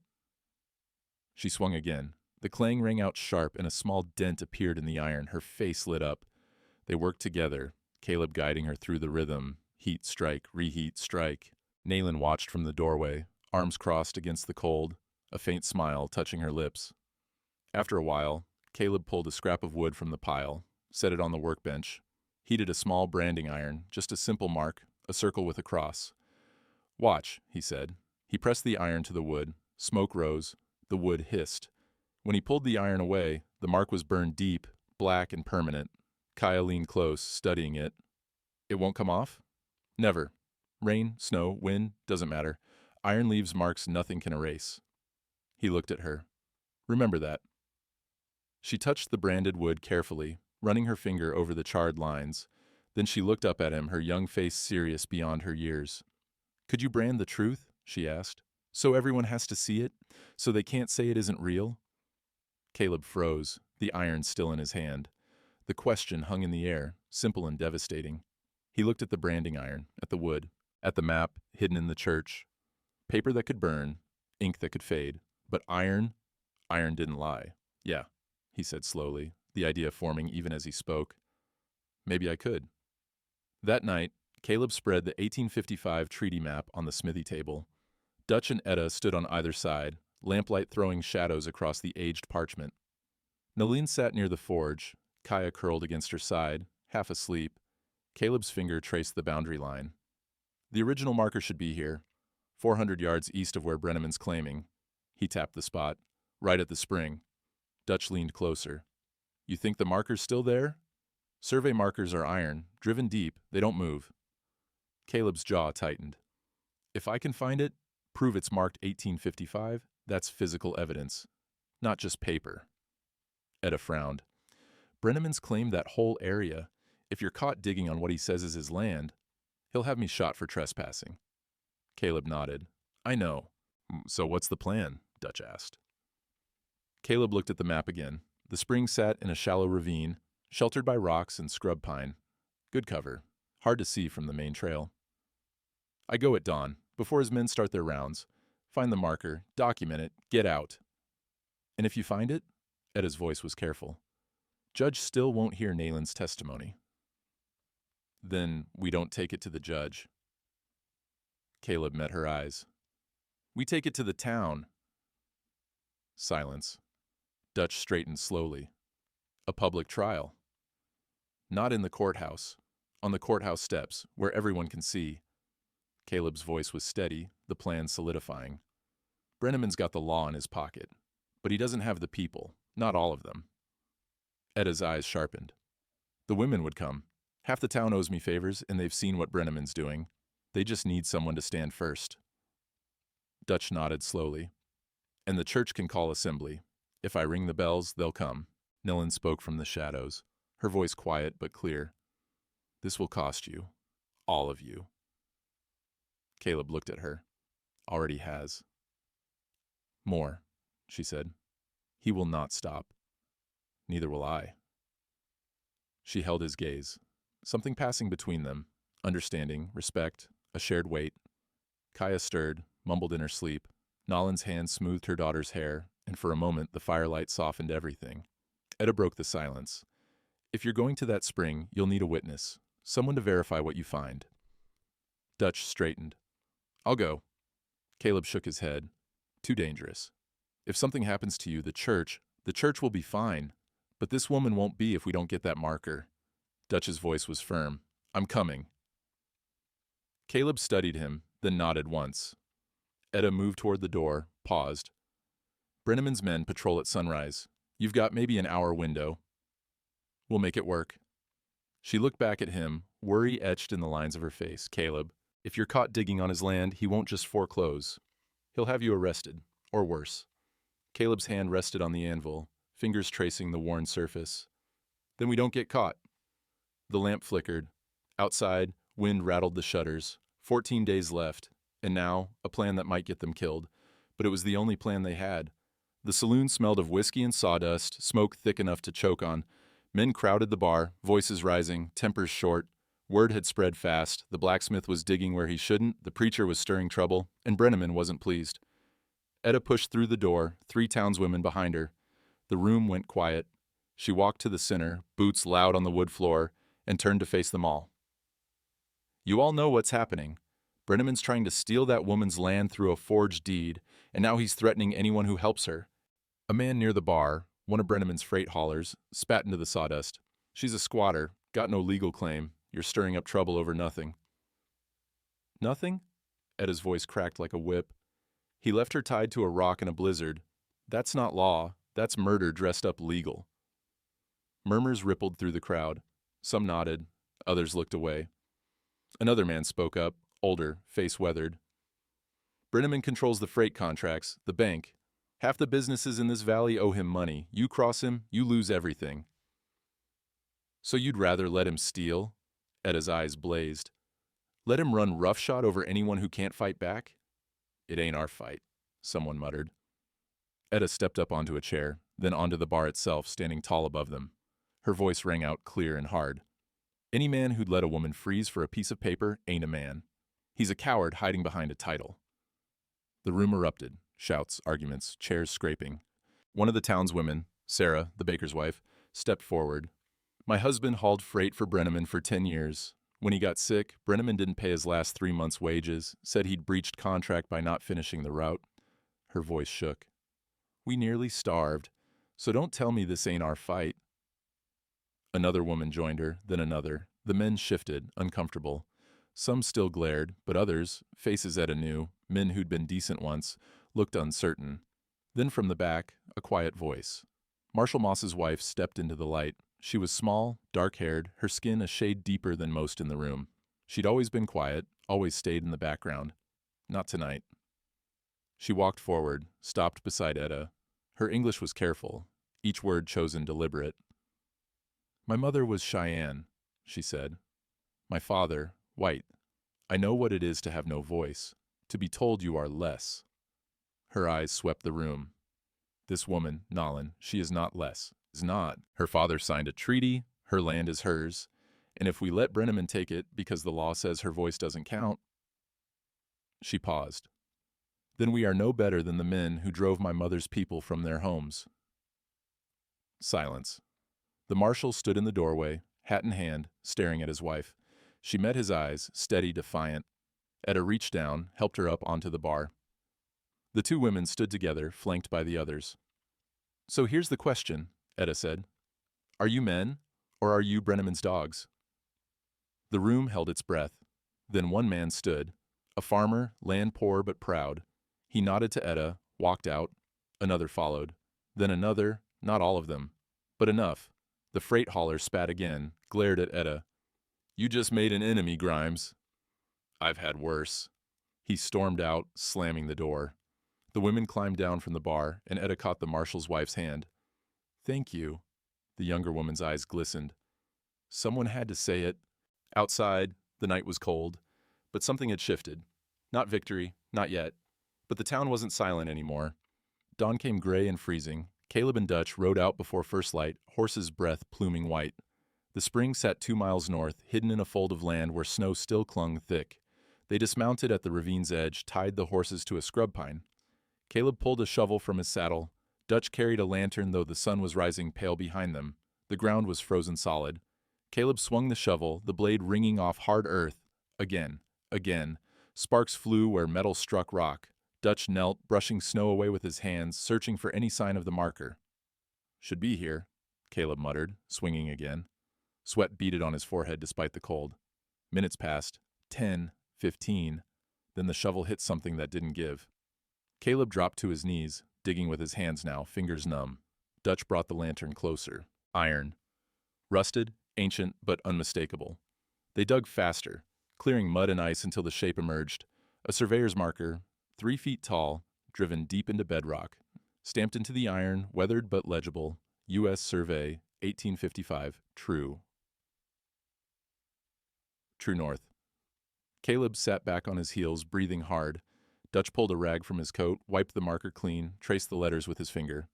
She swung again. The clang rang out sharp and a small dent appeared in the iron. Her face lit up. They worked together, Caleb guiding her through the rhythm. Heat, strike, reheat, strike. Nalen watched from the doorway, arms crossed against the cold, a faint smile touching her lips. After a while, Caleb pulled a scrap of wood from the pile, set it on the workbench, heated a small branding iron, just a simple mark, a circle with a cross. Watch, he said. He pressed the iron to the wood. Smoke rose. The wood hissed. When he pulled the iron away, the mark was burned deep, black and permanent. Kaya leaned close, studying it. It won't come off? Never. Rain, snow, wind, doesn't matter. Iron leaves marks nothing can erase. He looked at her. Remember that. She touched the branded wood carefully, running her finger over the charred lines. Then she looked up at him, her young face serious beyond her years. Could you brand the truth? She asked. So everyone has to see it? So they can't say it isn't real? Caleb froze, the iron still in his hand. The question hung in the air, simple and devastating. He looked at the branding iron, at the wood, at the map hidden in the church. Paper that could burn, ink that could fade. But iron didn't lie. Yeah, he said slowly, the idea forming even as he spoke. Maybe I could. That night, Caleb spread the 1855 treaty map on the smithy table. Dutch and Etta stood on either side, lamplight throwing shadows across the aged parchment. Nalin sat near the forge, Kaya curled against her side, half asleep. Caleb's finger traced the boundary line. The original marker should be here, 400 yards east of where Brenneman's claiming. He tapped the spot, right at the spring. Dutch leaned closer. You think the marker's still there? Survey markers are iron, driven deep, they don't move. Caleb's jaw tightened. If I can find it, prove it's marked 1855, that's physical evidence, not just paper. Etta frowned. Brenneman's claimed that whole area. If you're caught digging on what he says is his land, he'll have me shot for trespassing. Caleb nodded. I know. So what's the plan? Dutch asked. Caleb looked at the map again. The spring sat in a shallow ravine, sheltered by rocks and scrub pine. Good cover, hard to see from the main trail. I go at dawn, before his men start their rounds. Find the marker, document it, get out. And if you find it? Etta's voice was careful. Judge still won't hear Nalen's testimony. Then we don't take it to the judge. Caleb met her eyes. We take it to the town. Silence. Dutch straightened slowly. A public trial. Not in the courthouse. On the courthouse steps, where everyone can see. Caleb's voice was steady, the plan solidifying. Brenneman's got the law in his pocket, but he doesn't have the people, not all of them. Etta's eyes sharpened. The women would come. Half the town owes me favors, and they've seen what Brenneman's doing. They just need someone to stand first. Dutch nodded slowly. And the church can call assembly. If I ring the bells, they'll come. Nillen spoke from the shadows, her voice quiet but clear. This will cost you. All of you. Caleb looked at her. Already has. More, she said. He will not stop. Neither will I. She held his gaze. Something passing between them. Understanding, respect, a shared weight. Kaya stirred, mumbled in her sleep. Nolan's hand smoothed her daughter's hair, and for a moment the firelight softened everything. Etta broke the silence. If you're going to that spring, you'll need a witness. Someone to verify what you find. Dutch straightened. I'll go. Caleb shook his head. Too dangerous. If something happens to you, the church will be fine. But this woman won't be if we don't get that marker. Dutch's voice was firm. I'm coming. Caleb studied him, then nodded once. Etta moved toward the door, paused. Brenneman's men patrol at sunrise. You've got maybe an hour window. We'll make it work. She looked back at him, worry etched in the lines of her face. Caleb, if you're caught digging on his land, he won't just foreclose. He'll have you arrested, or worse. Caleb's hand rested on the anvil, fingers tracing the worn surface. Then we don't get caught. The lamp flickered. Outside, wind rattled the shutters. 14 days left, and now, a plan that might get them killed. But it was the only plan they had. The saloon smelled of whiskey and sawdust, smoke thick enough to choke on. Men crowded the bar, voices rising, tempers short. Word had spread fast. The blacksmith was digging where he shouldn't, the preacher was stirring trouble, and Brenneman wasn't pleased. Etta pushed through the door, 3 townswomen behind her. The room went quiet. She walked to the center, boots loud on the wood floor, and turned to face them all. You all know what's happening. Brenneman's trying to steal that woman's land through a forged deed, and now he's threatening anyone who helps her. A man near the bar, one of Brenneman's freight haulers, spat into the sawdust. She's a squatter, got no legal claim. You're stirring up trouble over nothing. Nothing? Etta's voice cracked like a whip. He left her tied to a rock in a blizzard. That's not law. That's murder dressed up legal. Murmurs rippled through the crowd. Some nodded. Others looked away. Another man spoke up, older, face weathered. Brenneman controls the freight contracts, the bank. Half the businesses in this valley owe him money. You cross him, you lose everything. So you'd rather let him steal? Etta's eyes blazed. Let him run roughshod over anyone who can't fight back? It ain't our fight, someone muttered. Etta stepped up onto a chair, then onto the bar itself, standing tall above them. Her voice rang out clear and hard. Any man who'd let a woman freeze for a piece of paper ain't a man. He's a coward hiding behind a title. The room erupted. Shouts, arguments, chairs scraping. One of the townswomen, Sarah, the baker's wife, stepped forward. My husband hauled freight for Brenneman for 10 years. When he got sick, Brenneman didn't pay his last 3 months' wages, said he'd breached contract by not finishing the route. Her voice shook. We nearly starved, so don't tell me this ain't our fight. Another woman joined her, then another. The men shifted, uncomfortable. Some still glared, but others, faces Etta knew, men who'd been decent once, looked uncertain. Then from the back, a quiet voice. Marshal Moss's wife stepped into the light. She was small, dark-haired, her skin a shade deeper than most in the room. She'd always been quiet, always stayed in the background. Not tonight. She walked forward, stopped beside Etta. Her English was careful, each word chosen deliberate. My mother was Cheyenne, she said. My father, white. I know what it is to have no voice, to be told you are less. Her eyes swept the room. This woman, Nolan, she is not less, is not. Her father signed a treaty, her land is hers, and if we let Brenneman take it because the law says her voice doesn't count. She paused. Then we are no better than the men who drove my mother's people from their homes. Silence. The marshal stood in the doorway, hat in hand, staring at his wife. She met his eyes, steady, defiant. Etta reached down, helped her up onto the bar. The two women stood together, flanked by the others. So here's the question, Etta said. Are you men, or are you Brenneman's dogs? The room held its breath. Then one man stood, a farmer, land poor but proud. He nodded to Etta, walked out. Another followed. Then another, not all of them, but enough. The freight hauler spat again, glared at Etta. You just made an enemy, Grimes. I've had worse. He stormed out, slamming the door. The women climbed down from the bar, and Etta caught the marshal's wife's hand. Thank you. The younger woman's eyes glistened. Someone had to say it. Outside, the night was cold, but something had shifted. Not victory, not yet. But the town wasn't silent anymore. Dawn came gray and freezing. Caleb and Dutch rode out before first light, horses' breath pluming white. The spring sat 2 miles north, hidden in a fold of land where snow still clung thick. They dismounted at the ravine's edge, tied the horses to a scrub pine. Caleb pulled a shovel from his saddle. Dutch carried a lantern, though the sun was rising pale behind them. The ground was frozen solid. Caleb swung the shovel, the blade ringing off hard earth. Again. Sparks flew where metal struck rock. Dutch knelt, brushing snow away with his hands, searching for any sign of the marker. Should be here, Caleb muttered, swinging again. Sweat beaded on his forehead despite the cold. Minutes passed. 10, 15. Then the shovel hit something that didn't give. Caleb dropped to his knees, digging with his hands now, fingers numb. Dutch brought the lantern closer. Iron. Rusted, ancient, but unmistakable. They dug faster, clearing mud and ice until the shape emerged. A surveyor's marker, 3 feet tall, driven deep into bedrock. Stamped into the iron, weathered but legible. U.S. Survey, 1855, true. True north. Caleb sat back on his heels, breathing hard. Dutch pulled a rag from his coat, wiped the marker clean, traced the letters with his finger.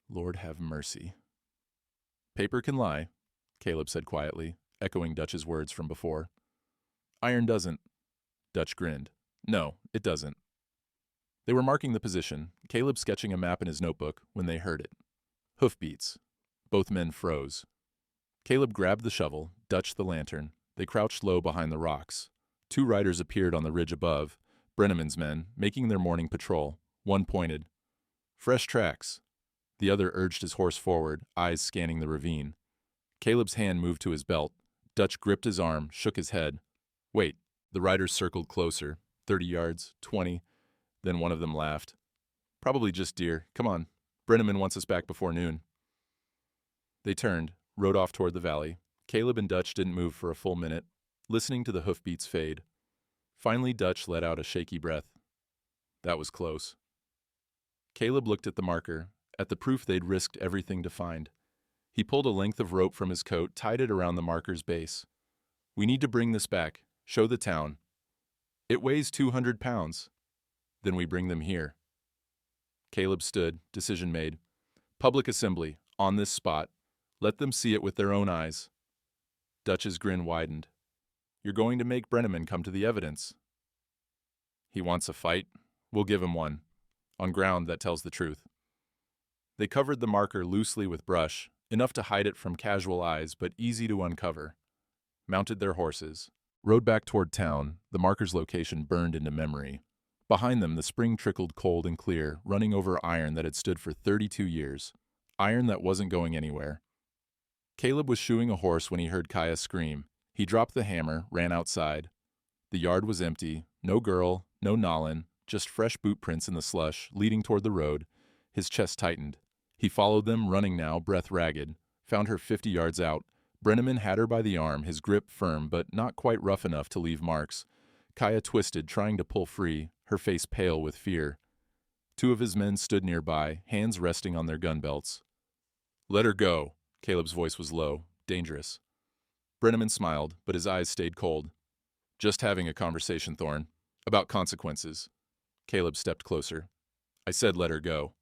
Lord have mercy. Paper can lie, Caleb said quietly, echoing Dutch's words from before. Iron doesn't. Dutch grinned. No, it doesn't. They were marking the position, Caleb sketching a map in his notebook, when they heard it. Hoofbeats. Both men froze. Caleb grabbed the shovel, Dutch the lantern. They crouched low behind the rocks. 2 riders appeared on the ridge above, Brenneman's men, making their morning patrol. One pointed. Fresh tracks. The other urged his horse forward, eyes scanning the ravine. Caleb's hand moved to his belt. Dutch gripped his arm, shook his head. Wait. The riders circled closer. 30 yards, 20. Then one of them laughed. Probably just deer. Come on. Brenneman wants us back before noon. They turned, rode off toward the valley. Caleb and Dutch didn't move for a full minute, listening to the hoofbeats fade. Finally, Dutch let out a shaky breath. That was close. Caleb looked at the marker, at the proof they'd risked everything to find. He pulled a length of rope from his coat, tied it around the marker's base. We need to bring this back, show the town. It weighs 200 pounds. Then we bring them here. Caleb stood, decision made. Public assembly, on this spot. Let them see it with their own eyes. Dutch's grin widened. You're going to make Brenneman come to the evidence. He wants a fight. We'll give him one. On ground that tells the truth. They covered the marker loosely with brush, enough to hide it from casual eyes, but easy to uncover. Mounted their horses. Rode back toward town, the marker's location burned into memory. Behind them, the spring trickled cold and clear, running over iron that had stood for 32 years. Iron that wasn't going anywhere. Caleb was shoeing a horse when he heard Kaya scream. He dropped the hammer, ran outside. The yard was empty. No girl, no Nolan, just fresh boot prints in the slush, leading toward the road. His chest tightened. He followed them, running now, breath ragged. Found her 50 yards out. Brenneman had her by the arm, his grip firm, but not quite rough enough to leave marks. Kaya twisted, trying to pull free, her face pale with fear. Two of his men stood nearby, hands resting on their gun belts. "Let her go." Caleb's voice was low, dangerous. Brenneman smiled, but his eyes stayed cold. "Just having a conversation, Thorne. About consequences." Caleb stepped closer. "I said let her go."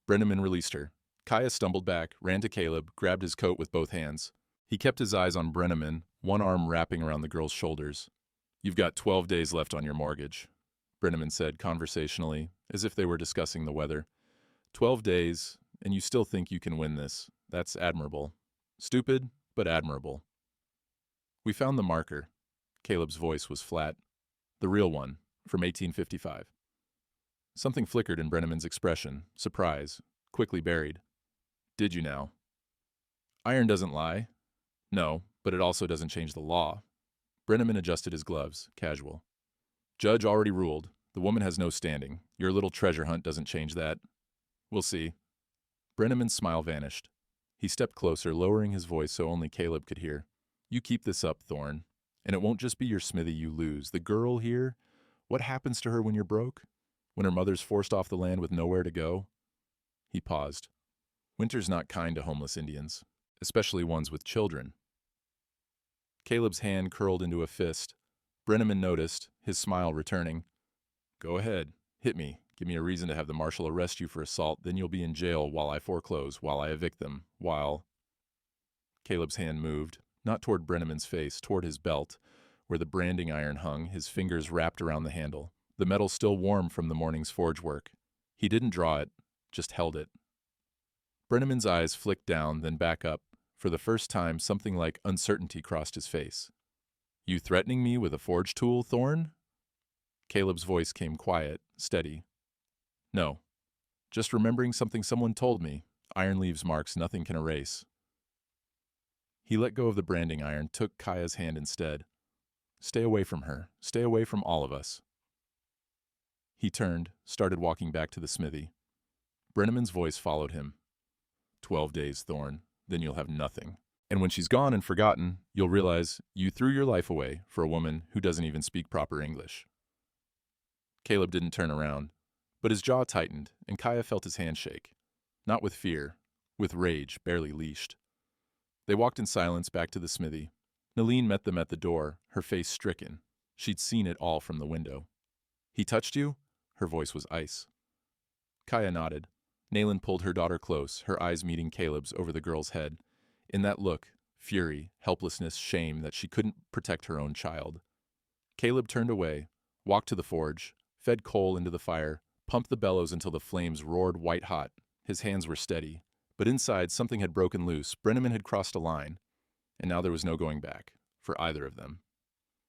Brenneman released her. Kaya stumbled back, ran to Caleb, grabbed his coat with both hands. He kept his eyes on Brenneman, one arm wrapping around the girl's shoulders. "You've got 12 days left on your mortgage," Brenneman said conversationally, as if they were discussing the weather. 12 days, and you still think you can win this. That's admirable. Stupid, but admirable. "We found the marker." Caleb's voice was flat. "The real one, from 1855. Something flickered in Brenneman's expression, surprise, quickly buried. "Did you now?" "Iron doesn't lie." "No, but it also doesn't change the law." Brenneman adjusted his gloves, casual. "Judge already ruled. The woman has no standing. Your little treasure hunt doesn't change that." "We'll see." Brenneman's smile vanished. He stepped closer, lowering his voice so only Caleb could hear. "You keep this up, Thorne. And it won't just be your smithy you lose. The girl here, what happens to her when you're broke? When her mother's forced off the land with nowhere to go?" He paused. Winter's not kind to homeless Indians, especially ones with children. Caleb's hand curled into a fist. Brenneman noticed, his smile returning. "Go ahead. Hit me. Give me a reason to have the marshal arrest you for assault, then you'll be in jail while I foreclose, while I evict them, while—" Caleb's hand moved, not toward Brenneman's face, toward his belt, where the branding iron hung, his fingers wrapped around the handle, the metal still warm from the morning's forge work. He didn't draw it, just held it. Brenneman's eyes flicked down, then back up. For the first time, something like uncertainty crossed his face. "You threatening me with a forge tool, Thorne?" Caleb's voice came quiet, steady. "No. Just remembering something someone told me. Iron leaves marks nothing can erase." He let go of the branding iron, took Kaya's hand instead. "Stay away from her. Stay away from all of us." He turned, started walking back to the smithy. Brenneman's voice followed him. 12 days, Thorne. Then you'll have nothing. And when she's gone and forgotten, you'll realize you threw your life away for a woman who doesn't even speak proper English." Caleb didn't turn around, but his jaw tightened, and Kaya felt his hand shake. Not with fear, with rage barely leashed. They walked in silence back to the smithy. Nalene met them at the door, her face stricken. She'd seen it all from the window. "He touched you?" Her voice was ice. Kaya nodded. Nalene pulled her daughter close, her eyes meeting Caleb's over the girl's head. In that look, fury, helplessness, shame that she couldn't protect her own child. Caleb turned away, walked to the forge, fed coal into the fire, pumped the bellows until the flames roared white-hot. His hands were steady. But inside, something had broken loose. Brenneman had crossed a line. And now there was no going back, for either of them.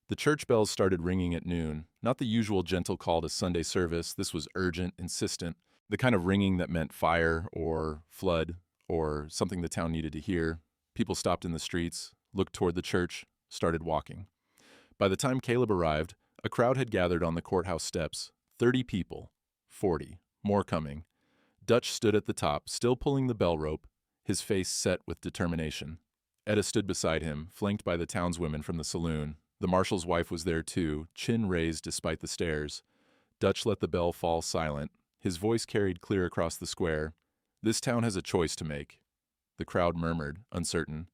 The church bells started ringing at noon. Not the usual gentle call to Sunday service. This was urgent, insistent. The kind of ringing that meant fire or flood or something the town needed to hear. People stopped in the streets, looked toward the church, started walking. By the time Caleb arrived, a crowd had gathered on the courthouse steps. 30 people. 40. More coming. Dutch stood at the top, still pulling the bell rope, his face set with determination. Etta stood beside him, flanked by the townswomen from the saloon. The marshal's wife was there too, chin raised despite the stares. Dutch let the bell fall silent. His voice carried clear across the square. "This town has a choice to make." The crowd murmured, uncertain.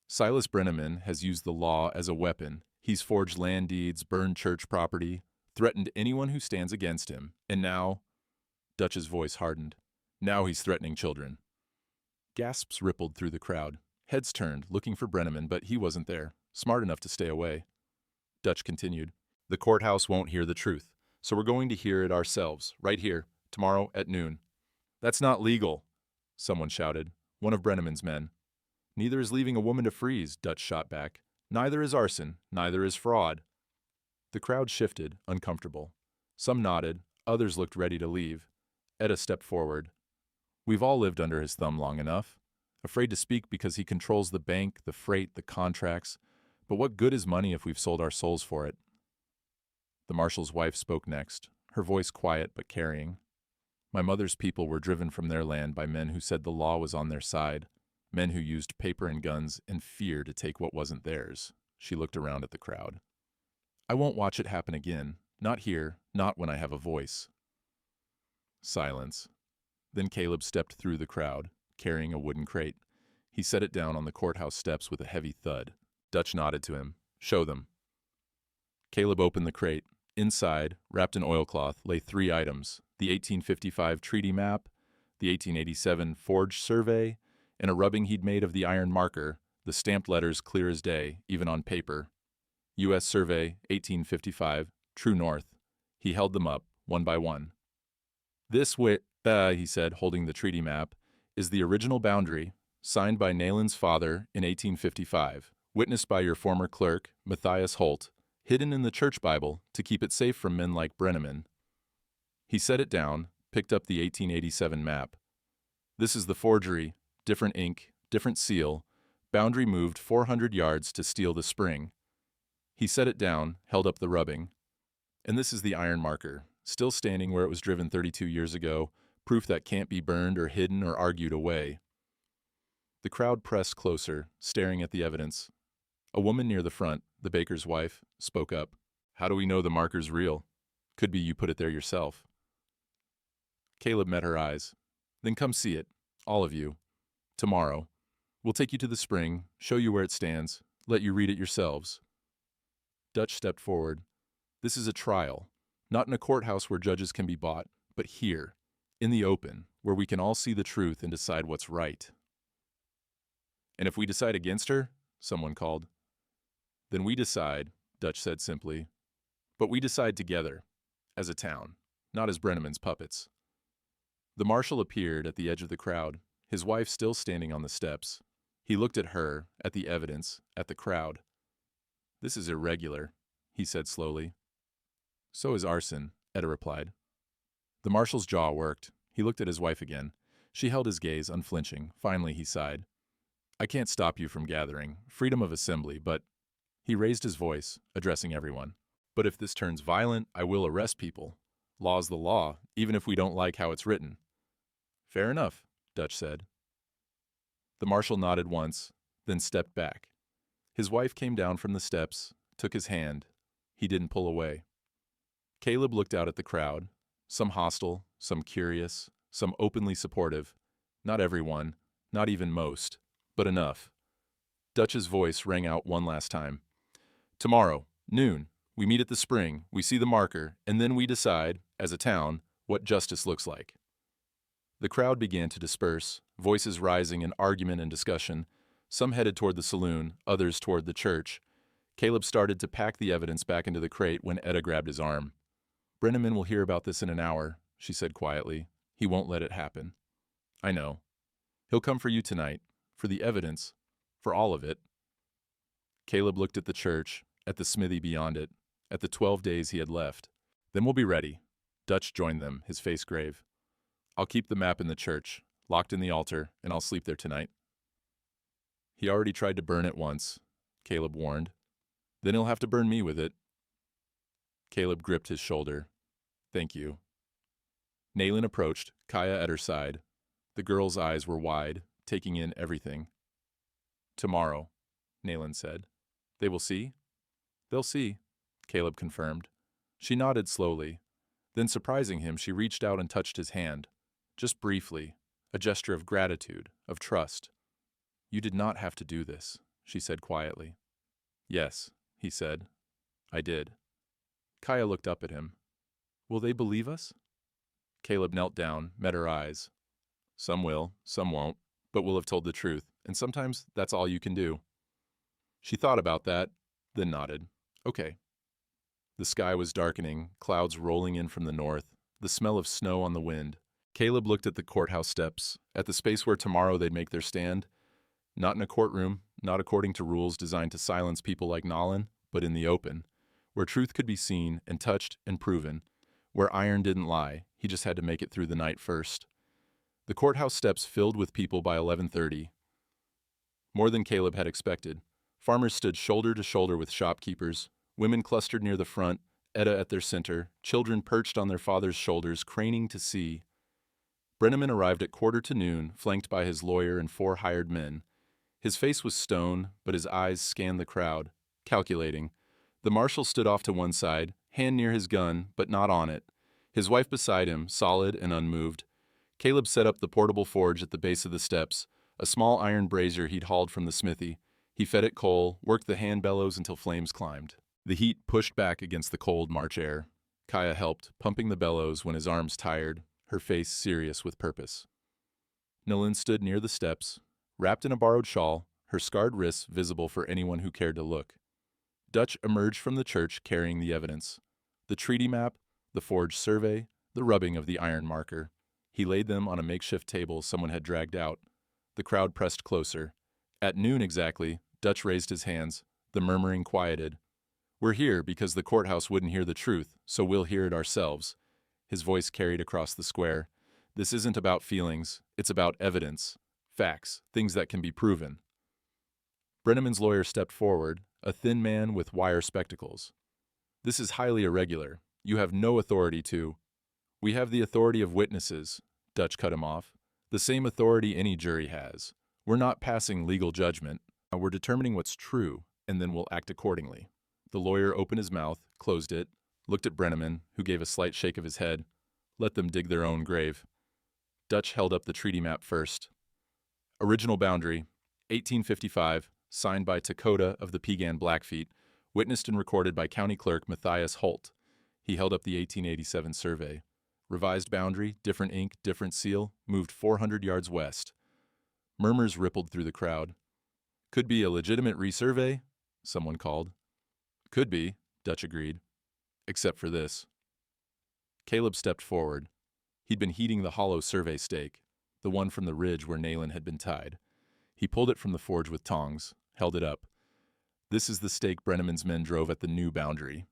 "Silas Brenneman has used the law as a weapon. He's forged land deeds, burned church property, threatened anyone who stands against him. And now—" Dutch's voice hardened. "Now he's threatening children." Gasps rippled through the crowd. Heads turned, looking for Brenneman, but he wasn't there, smart enough to stay away. Dutch continued. "The courthouse won't hear the truth, so we're going to hear it ourselves, right here, tomorrow at noon." "That's not legal," someone shouted, one of Brenneman's men. "Neither is leaving a woman to freeze," Dutch shot back. "Neither is arson, neither is fraud." The crowd shifted, uncomfortable. Some nodded, others looked ready to leave. Etta stepped forward. We've all lived under his thumb long enough. Afraid to speak because he controls the bank, the freight, the contracts. But what good is money if we've sold our souls for it? The marshal's wife spoke next, her voice quiet but carrying. My mother's people were driven from their land by men who said the law was on their side, men who used paper and guns and fear to take what wasn't theirs. She looked around at the crowd. I won't watch it happen again. Not here, not when I have a voice. Silence. Then Caleb stepped through the crowd, carrying a wooden crate. He set it down on the courthouse steps with a heavy thud. Dutch nodded to him. Show them. Caleb opened the crate. Inside, wrapped in oilcloth, lay 3 items: the 1855 treaty map, the 1887 forged survey, and a rubbing he'd made of the iron marker, the stamped letters clear as day, even on paper. U.S. Survey, 1855, true north. He held them up, one by one. This way, he said, holding the treaty map, is the original boundary, signed by Nayland's father in 1855, witnessed by your former clerk, Matthias Holt, hidden in the church Bible to keep it safe from men like Brenneman. He set it down, picked up the 1887 map. This is the forgery, different ink, different seal, boundary moved 400 yards to steal the spring. He set it down, held up the rubbing. And this is the iron marker, still standing where it was driven 32 years ago, proof that can't be burned or hidden or argued away. The crowd pressed closer, staring at the evidence. A woman near the front, the baker's wife, spoke up. How do we know the marker's real? Could be you put it there yourself. Caleb met her eyes. Then come see it, all of you. Tomorrow. We'll take you to the spring, show you where it stands, let you read it yourselves. Dutch stepped forward. This is a trial, not in a courthouse where judges can be bought, but here, in the open, where we can all see the truth and decide what's right. And if we decide against her, someone called. Then we decide, Dutch said simply. But we decide together, as a town, not as Brenneman's puppets. The marshal appeared at the edge of the crowd, his wife still standing on the steps. He looked at her, at the evidence, at the crowd. This is irregular, he said slowly. So is arson, Etta replied. The marshal's jaw worked. He looked at his wife again. She held his gaze, unflinching. Finally, he sighed. I can't stop you from gathering, freedom of assembly, but... He raised his voice, addressing everyone. But if this turns violent, I will arrest people. Law's the law, even if we don't like how it's written. Fair enough, Dutch said. The marshal nodded once, then stepped back. His wife came down from the steps, took his hand. He didn't pull away. Caleb looked out at the crowd, some hostile, some curious, some openly supportive. Not everyone, not even most, but enough. Dutch's voice rang out one last time. Tomorrow, noon, we meet at the spring, we see the marker, and then we decide, as a town, what justice looks like. The crowd began to disperse, voices rising in argument and discussion. Some headed toward the saloon, others toward the church. Caleb started to pack the evidence back into the crate when Etta grabbed his arm. Brenneman will hear about this in an hour, she said quietly. He won't let it happen. I know. He'll come for you tonight, for the evidence, for all of it. Caleb looked at the church, at the smithy beyond it, at the 12 days he had left. Then we'll be ready. Dutch joined them, his face grave. I'll keep the map in the church, locked in the altar, and I'll sleep there tonight. He already tried to burn it once, Caleb warned. Then he'll have to burn me with it. Caleb gripped his shoulder. Thank you. Nayland approached, Kaya at her side. The girl's eyes were wide, taking in everything. Tomorrow, Nayland said. They will see? They'll see, Caleb confirmed. She nodded slowly. Then, surprising him, she reached out and touched his hand. Just briefly, a gesture of gratitude, of trust. You did not have to do this, she said quietly. Yes, he said. I did. Kaya looked up at him. Will they believe us? Caleb knelt down, met her eyes. Some will, some won't, but we'll have told the truth, and sometimes that's all you can do. She thought about that, then nodded. Okay. The sky was darkening, clouds rolling in from the north, the smell of snow on the wind. Caleb looked at the courthouse steps, at the space where tomorrow they'd make their stand. Not in a courtroom, not according to rules designed to silence people like Nolan, but in the open, where truth could be seen and touched and proven, Where iron didn't lie, he just had to make it through the night first. The courthouse steps filled with people by 11:30. More than Caleb had expected. Farmers stood shoulder to shoulder with shopkeepers, women clustered near the front, Etta at their center, children perched on their father's shoulders, craning to see. Brenneman arrived at 1:45, flanked by his lawyer and 4 hired men. His face was stone, but his eyes scanned the crowd, calculating. The marshal stood off to one side, hand near his gun, but not on it. His wife beside him, solid and unmoved. Caleb set up the portable forge at the base of the steps, a small iron brazier he'd hauled from the smithy. He fed it coal, worked the hand bellows until flames climbed. The heat pushed back against the cold March air. Kaya helped, pumping the bellows when his arms tired, her face serious with purpose. Nilin stood near the steps, wrapped in a borrowed shawl, her scarred wrists visible for anyone who cared to look. Dutch emerged from the church carrying the evidence. The treaty map, the forged survey, the rubbing of the iron marker. He laid them on a makeshift table someone had dragged out. The crowd pressed closer. At noon exactly, Dutch raised his hands. The murmuring quieted. "We're here because the courthouse wouldn't hear the truth, so we'll hear it ourselves." His voice carried across the square. "This isn't about feelings, it's about evidence. Facts, things that can be proven." Brenneman's lawyer stepped forward, a thin man with wire spectacles. "This is highly irregular. You have no authority to—" "We have the authority of witnesses," Dutch cut him off. "The same authority any jury has. We're not passing legal judgment. We're determining what's true, and then we'll act accordingly." The lawyer opened his mouth, closed it, looked at Brenneman, who gave a slight shake of his head. "Let them dig their own grave." Dutch held up the treaty map first. "Original boundary, 1855, signed by Takota of the Piegan Blackfeet, witnessed and recorded by County Clerk Matthias Holt." He held up the 1887 survey. "Revised boundary, different ink, different seal, moved 400 yards west." Murmurs rippled through the crowd. "Could be a legitimate resurvey," someone called. "Could be," Dutch agreed. "Except for this." Caleb stepped forward. He'd been heating the hollow survey stake, the one from the ridge where Nayland had been tied. He pulled it from the forge with tongs, held it up. "This is the stake Brenneman's men drove at the new boundary."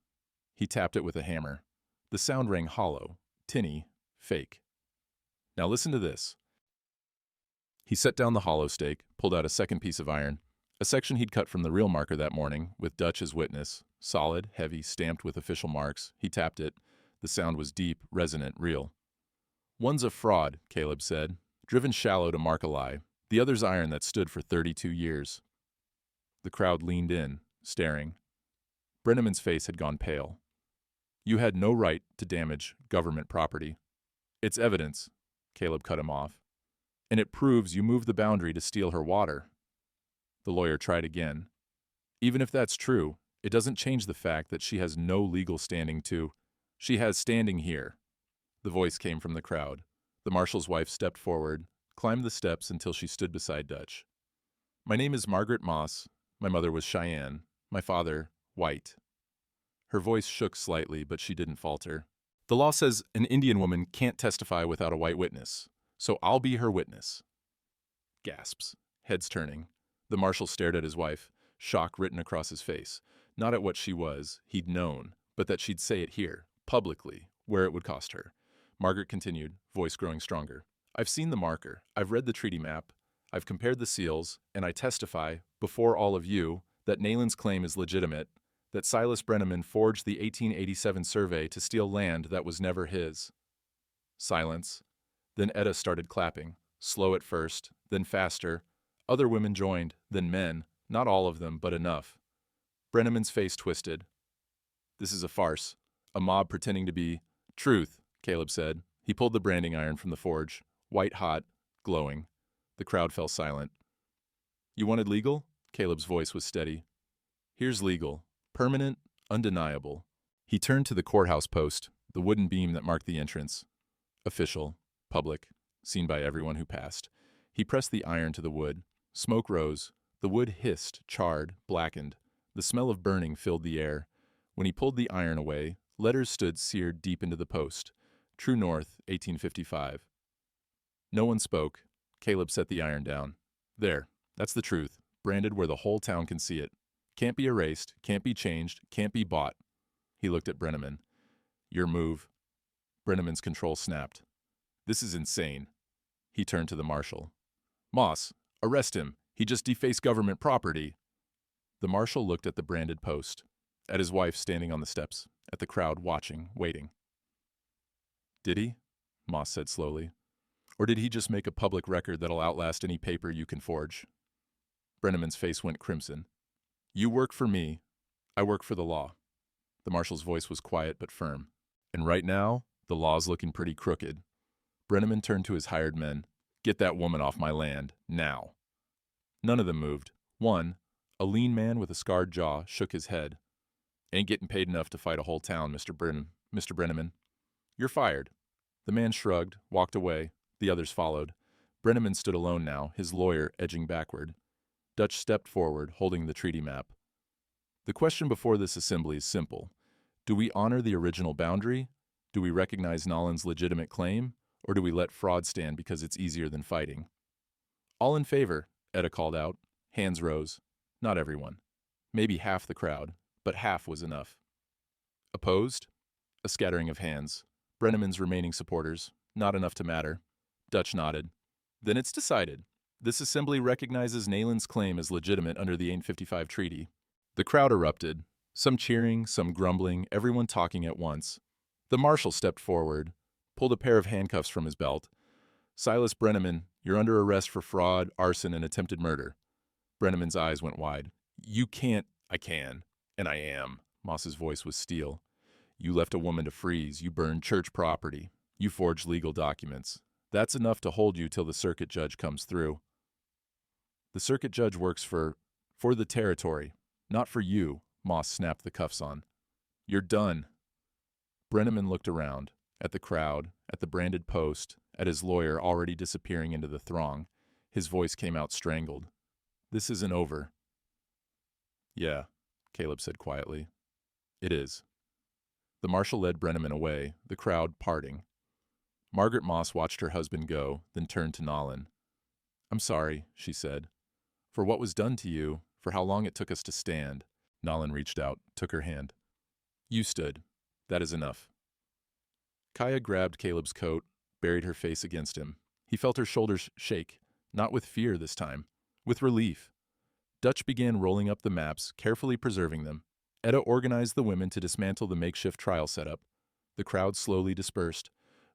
He tapped it with a hammer. The sound rang hollow, tinny, fake. "Now listen to this." He set down the hollow stake, pulled out a second piece of iron, a section he'd cut from the real marker that morning, with Dutch as witness, solid, heavy, stamped with official marks. He tapped it. The sound was deep, resonant, real. "One's a fraud," Caleb said, "driven shallow to mark a lie. The other's iron that stood for 32 years. The crowd leaned in, staring. Brenneman's face had gone pale. "You had no right to damage government property." "It's evidence," Caleb cut him off. "And it proves you moved the boundary to steal her water." The lawyer tried again. "Even if that's true, it doesn't change the fact that she has no legal standing to—" "She has standing here." The voice came from the crowd. The marshal's wife stepped forward, climbed the steps until she stood beside Dutch. "My name is Margaret Moss. My mother was Cheyenne. My father, white." Her voice shook slightly, but she didn't falter. "The law says an Indian woman can't testify without a white witness, so I'll be her witness." Gasps, heads turning. The marshal stared at his wife, shock written across his face. Not at what she was, he'd known, but that she'd say it here, publicly, where it would cost her. Margaret continued, voice growing stronger. "I've seen the marker, I've read the treaty map, I've compared the seals, and I testify, before all of you, that Nayland's claim is legitimate, that Silas Brenneman forged the 1887 survey to steal land that was never his." Silence. Then Etta started clapping, slow at first, then faster. Other women joined, then men, not all of them, but enough. Brenneman's face twisted. "This is a farce, a mob pretending to be—" "Truth," Caleb said. He pulled the branding iron from the forge, white hot, glowing. The crowd fell silent. "You wanted legal?" Caleb's voice was steady. "Here's legal. Permanent, undeniable." He turned to the courthouse post, the wooden beam that marked the entrance. Official, public, seen by everyone who passed. He pressed the iron to the wood. Smoke rose. The wood hissed, charred, blackened. The smell of burning filled the air. When he pulled the iron away, letters stood seared deep into the post. True North, 1855. No one spoke. Caleb set the iron down. "There, that's the truth, branded where the whole town can see it. Can't be erased, can't be changed, can't be bought." He looked at Brenneman. "Your move." Brenneman's control snapped. This is insane. He turned to the marshal. Moss, arrest him. He just defaced government property. The marshal looked at the branded post, at his wife standing on the steps, at the crowd watching, waiting. Did he? Moss said slowly. Or did he just make a public record that'll outlast any paper you can forge? Brenneman's face went crimson. You work for me. I work for the law. The marshal's voice was quiet but firm. And right now, the law's looking pretty crooked. Brenneman turned to his hired men. Get that woman off my land, now. None of them moved. One, a lean man with a scarred jaw, shook his head. Ain't getting paid enough to fight a whole town, Mr. Brenneman. You're fired. The man shrugged, walked away. The others followed. Brenneman stood alone now, his lawyer edging backward. Dutch stepped forward, holding the treaty map. The question before this assembly is simple. Do we honor the original boundary? Do we recognize Nolan's legitimate claim? Or do we let fraud stand because it's easier than fighting? All in favor, Etta called out. Hands rose. Not everyone. Maybe half the crowd, but half was enough. Opposed? A scattering of hands. Brenneman's remaining supporters. Not enough to matter. Dutch nodded. Then it's decided. This assembly recognizes Nalen's claim as legitimate under the 855 treaty. The crowd erupted. Some cheering, some grumbling, everyone talking at once. The marshal stepped forward, pulled a pair of handcuffs from his belt. Silas Brenneman, you're under arrest for fraud, arson, and attempted murder. Brenneman's eyes went wide. You can't. I can. And I am. Moss's voice was steel. You left a woman to freeze. You burned church property. You forged legal documents. That's enough to hold you till the circuit judge comes through. The circuit judge works for the territory, not for you, Moss snapped the cuffs on. You're done. Brenneman looked around, at the crowd, at the branded post, at his lawyer already disappearing into the throng. His voice came out strangled. This isn't over. Yeah, Caleb said quietly. It is. The marshal led Brenneman away, the crowd parting. Margaret Moss watched her husband go, then turned to Nolan. I'm sorry, she said. For what was done to you, for how long it took us to stand. Nolan reached out, took her hand. You stood. That is enough. Kaya grabbed Caleb's coat, buried her face against him. He felt her shoulders shake, not with fear this time, with relief. Dutch began rolling up the maps, carefully preserving them. Etta organized the women to dismantle the makeshift trial setup. The crowd slowly dispersed,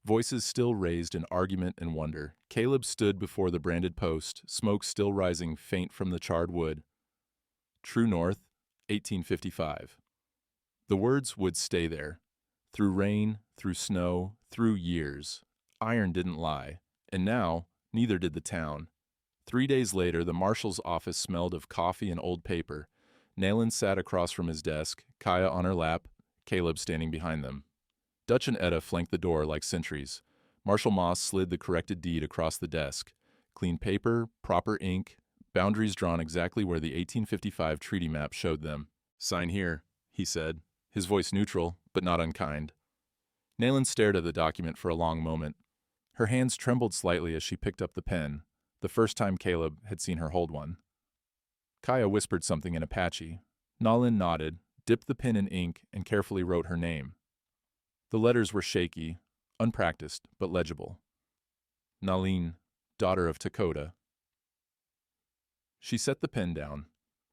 voices still raised in argument and wonder. Caleb stood before the branded post, smoke still rising faint from the charred wood. True North, 1855. The words would stay there. Through rain, through snow, through years. Iron didn't lie. And now, neither did the town. 3 days later, the marshal's office smelled of coffee and old paper. Nayland sat across from his desk, Kaya on her lap, Caleb standing behind them. Dutch and Etta flanked the door like sentries. Marshal Moss slid the corrected deed across the desk. Clean paper, proper ink, boundaries drawn exactly where the 1855 treaty map showed them. Sign here, he said, his voice neutral, but not unkind. Nayland stared at the document for a long moment. Her hands trembled slightly as she picked up the pen, the first time Caleb had seen her hold one. Kaya whispered something in Apache. Nayland nodded, dipped the pen in ink, and carefully wrote her name. The letters were shaky, unpracticed, but legible. Naline, daughter of Takota. She set the pen down.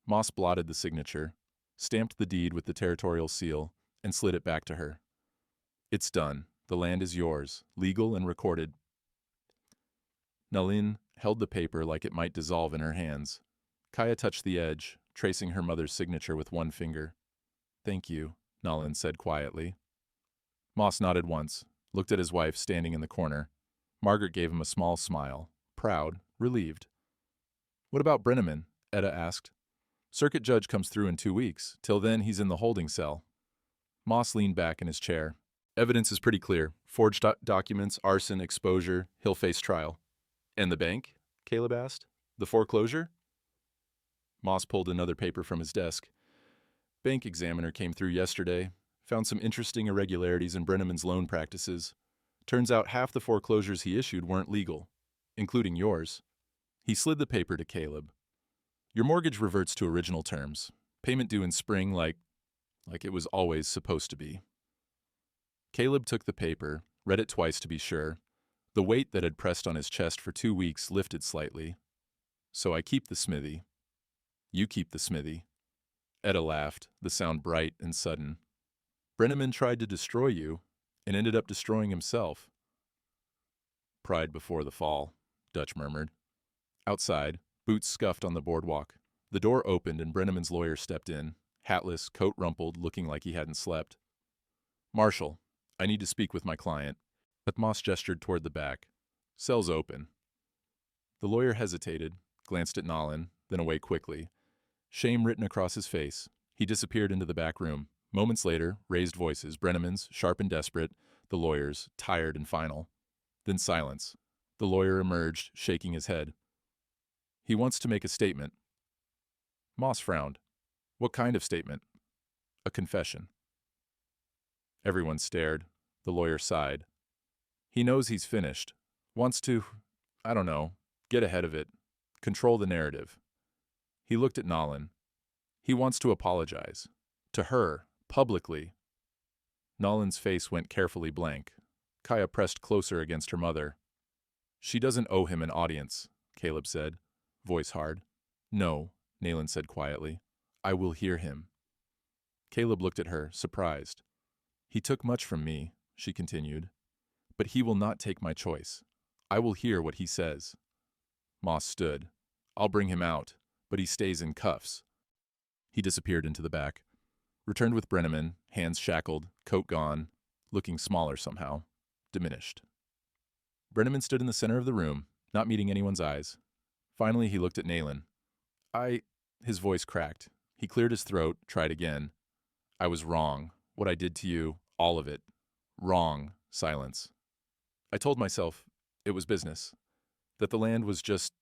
Moss blotted the signature, stamped the deed with the territorial seal, and slid it back to her. It's done. The land is yours, legal and recorded. Naline held the paper like it might dissolve in her hands. Kaya touched the edge, tracing her mother's signature with one finger. Thank you, Naline said quietly. Moss nodded once, looked at his wife standing in the corner. Margaret gave him a small smile, proud, relieved. What about Brenneman? Etta asked. Circuit judge comes through in 2 weeks. Till then, he's in the holding cell. Moss leaned back in his chair. Evidence is pretty clear. Forged documents, arson, exposure. He'll face trial. And the bank? Caleb asked. The foreclosure? Moss pulled another paper from his desk. Bank examiner came through yesterday. Found some interesting irregularities in Brenneman's loan practices. Turns out half the foreclosures he issued weren't legal, including yours. He slid the paper to Caleb. Your mortgage reverts to original terms. Payment due in spring like it was always supposed to be. Caleb took the paper, Read it twice to be sure. The weight that had pressed on his chest for 2 weeks lifted slightly. So I keep the smithy. You keep the smithy. Etta laughed, the sound bright and sudden. Brenneman tried to destroy you, and ended up destroying himself. Pride before the fall, Dutch murmured. Outside, boots scuffed on the boardwalk. The door opened and Brenneman's lawyer stepped in, hatless, coat rumpled, looking like he hadn't slept. Marshal, I need to speak with my client. Moss gestured toward the back. Cell's open. The lawyer hesitated, glanced at Nolan, then away quickly. Shame written across his face. He disappeared into the back room. Moments later, raised voices, Brenneman's, sharp and desperate, the lawyer's, tired and final. Then silence. The lawyer emerged, shaking his head. He wants to make a statement. Moss frowned. What kind of statement? A confession. Everyone stared. The lawyer sighed. He knows he's finished. Wants to, I don't know, get ahead of it. Control the narrative. He looked at Nolan. He wants to apologize. To her, publicly. Nolan's face went carefully blank. Kaya pressed closer against her mother. She doesn't owe him an audience, Caleb said, voice hard. No, Nayland said quietly. I will hear him. Caleb looked at her, surprised. He took much from me, she continued. But he will not take my choice. I will hear what he says. Moss stood. I'll bring him out, but he stays in cuffs. He disappeared into the back. Returned with Brenneman, hands shackled, coat gone, looking smaller somehow, diminished. Brenneman stood in the center of the room, not meeting anyone's eyes. Finally, he looked at Nayland. His voice cracked. He cleared his throat, tried again. I was wrong. What I did to you, all of it. Wrong. Silence. I told myself it was business. That the land was just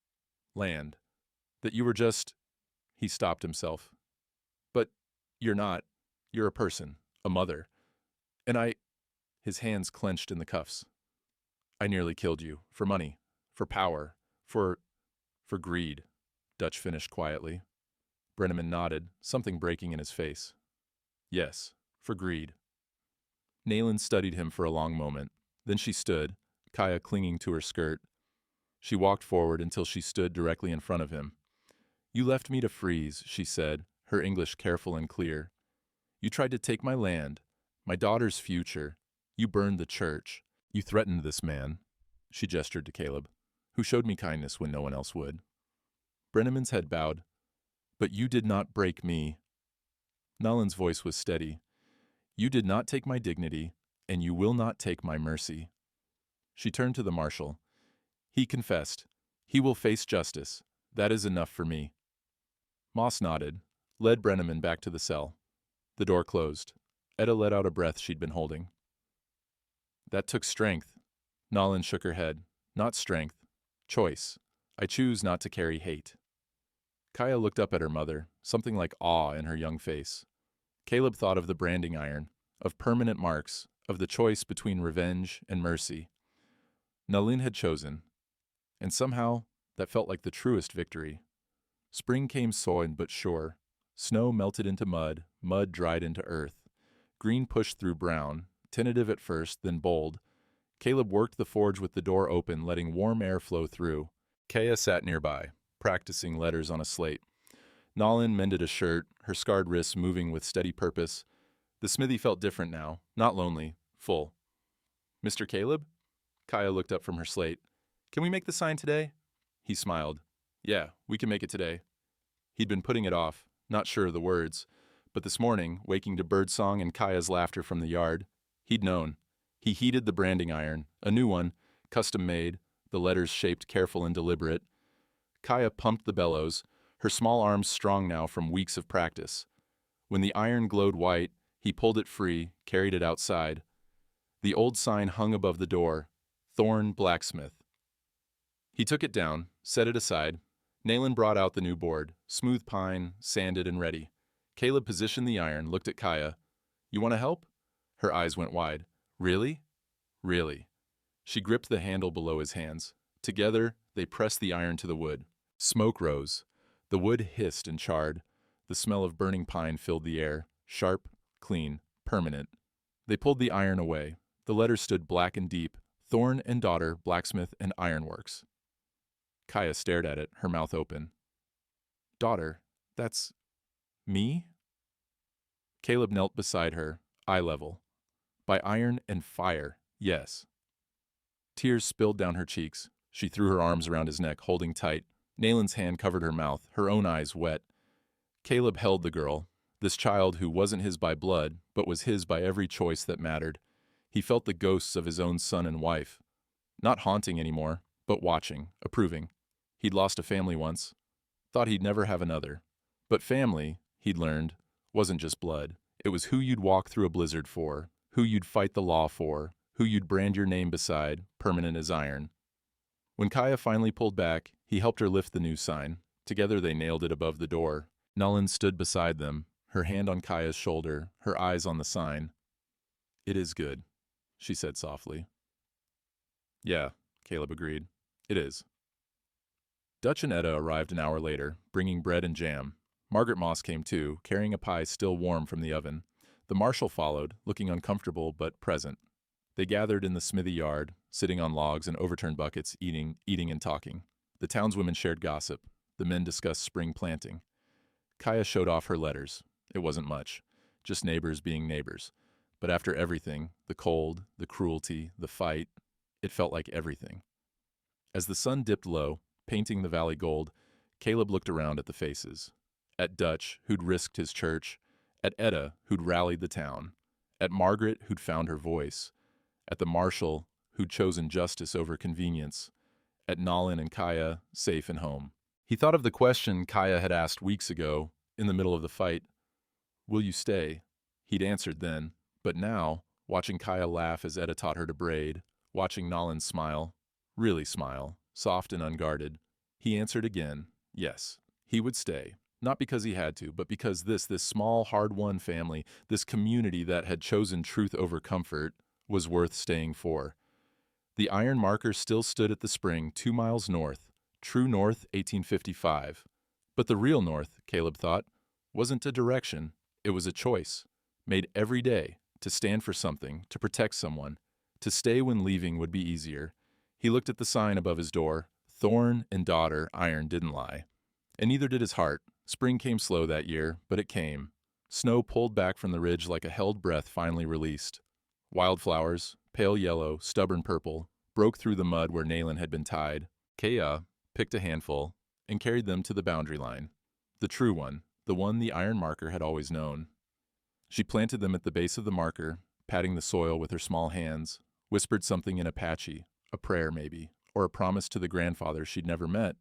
land. That you were just... He stopped himself. But you're not. You're a person. A mother. And His hands clenched in the cuffs. I nearly killed you. For money. For power. For greed. Dutch finished quietly. Brenneman nodded, something breaking in his face. Yes, for greed. Nayland studied him for a long moment. Then she stood, Kaya clinging to her skirt. She walked forward until she stood directly in front of him. You left me to freeze, she said, her English careful and clear. You tried to take my land, my daughter's future. You burned the church. You threatened this man, she gestured to Caleb, who showed me kindness when no one else would. Brenneman's head bowed. But you did not break me. Nolan's voice was steady. You did not take my dignity, and you will not take my mercy. She turned to the marshal. He confessed. He will face justice. That is enough for me. Moss nodded, led Brenneman back to the cell. The door closed. Etta let out a breath she'd been holding. That took strength. Nolan shook her head. Not strength. Choice. I choose not to carry hate. Kaya looked up at her mother, something like awe in her young face. Caleb thought of the branding iron, of permanent marks, of the choice between revenge and mercy. Nalin had chosen, and somehow that felt like the truest victory. Spring came sown but sure. Snow melted into mud, mud dried into earth. Green pushed through brown, tentative at first, then bold. Caleb worked the forge with the door open, letting warm air flow through. Kaya sat nearby, practicing letters on a slate. Nalin mended a shirt, her scarred wrists moving with steady purpose. The smithy felt different now, not lonely, full. Mr. Caleb? Kaya looked up from her slate. Can we make the sign today? He smiled. Yeah, we can make it today. He'd been putting it off, not sure of the words, but this morning, waking to birdsong and Kaya's laughter from the yard, he'd known. He heated the branding iron, a new one, custom-made, the letters shaped careful and deliberate. Kaya pumped the bellows, her small arms strong now from weeks of practice. When the iron glowed white, he pulled it free, carried it outside. The old sign hung above the door, Thorn Blacksmith. He took it down, set it aside. Nayland brought out the new board, smooth pine, sanded and ready. Caleb positioned the iron, looked at Kaya. You want to help? Her eyes went wide. Really? Really. She gripped the handle below his hands. Together, they pressed the iron to the wood. Smoke rose. The wood hissed and charred. The smell of burning pine filled the air, sharp, clean, permanent. They pulled the iron away. The letters stood black and deep: Thorn and Daughter, Blacksmith and Ironworks. Kaya stared at it, her mouth open. Daughter, that's me? Caleb knelt beside her, eye level. By iron and fire, yes. Tears spilled down her cheeks. She threw her arms around his neck, holding tight. Nalen's hand covered her mouth, her own eyes wet. Caleb held the girl, this child who wasn't his by blood, but was his by every choice that mattered. He felt the ghosts of his own son and wife. Not haunting anymore, but watching, approving. He'd lost a family once. Thought he'd never have another. But family, he'd learned, wasn't just blood. It was who you'd walk through a blizzard for, who you'd fight the law for, who you'd brand your name beside, permanent as iron. When Kaya finally pulled back, he helped her lift the new sign. Together they nailed it above the door. Nolan stood beside them, her hand on Kaya's shoulder, her eyes on the sign. It is good, she said softly. Yeah, Caleb agreed. It is. Dutch and Etta arrived an hour later, bringing bread and jam. Margaret Moss came too, carrying a pie still warm from the oven. The marshal followed, looking uncomfortable but present. They gathered in the smithy yard, sitting on logs and overturned buckets, eating and talking. The townswomen shared gossip. The men discussed spring planting. Kaya showed off her letters. It wasn't much, just neighbors being neighbors. But after everything, the cold, the cruelty, the fight, it felt like everything. As the sun dipped low, painting the valley gold, Caleb looked around at the faces. At Dutch, who'd risked his church. At Etta, who'd rallied the town. At Margaret, who'd found her voice. At the marshal, who'd chosen justice over convenience. At Nolan and Kaya, safe and home. He thought of the question Kaya had asked weeks ago, in the middle of the fight. Will you stay? He'd answered then, but now, watching Kaya laugh as Etta taught her to braid, watching Nolan smile, really smile, soft and unguarded, he answered again, yes, he would stay. Not because he had to, but because this small, hard-won family, this community that had chosen truth over comfort, was worth staying for. The iron marker still stood at the spring 2 miles north, true north 1855. But the real north, Caleb thought, wasn't a direction, it was a choice, made every day, to stand for something, to protect someone, to stay when leaving would be easier. He looked at the sign above his door. Thorn and Daughter, iron didn't lie. And neither did his heart. Spring came slow that year, but it came. Snow pulled back from the ridge like a held breath finally released. Wildflowers, pale yellow, stubborn purple, broke through the mud where Nalan had been tied. Kaya picked a handful and carried them to the boundary line. The true one, the one the iron marker had always known. She planted them at the base of the marker, patting the soil with her small hands, whispered something in Apache, a prayer maybe, or a promise to the grandfather she'd never met.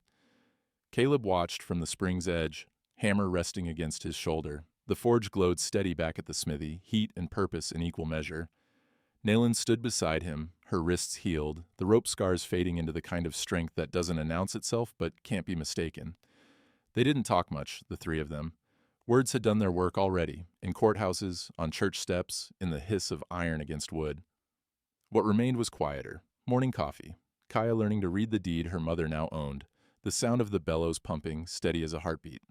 Caleb watched from the spring's edge, hammer resting against his shoulder. The forge glowed steady back at the smithy, heat and purpose in equal measure. Nalan stood beside him, her wrists healed, the rope scars fading into the kind of strength that doesn't announce itself but can't be mistaken. They didn't talk much, the three of them. Words had done their work already, in courthouses, on church steps, in the hiss of iron against wood. What remained was quieter. Morning coffee. Kaya learning to read the deed her mother now owned. The sound of the bellows pumping, steady as a heartbeat.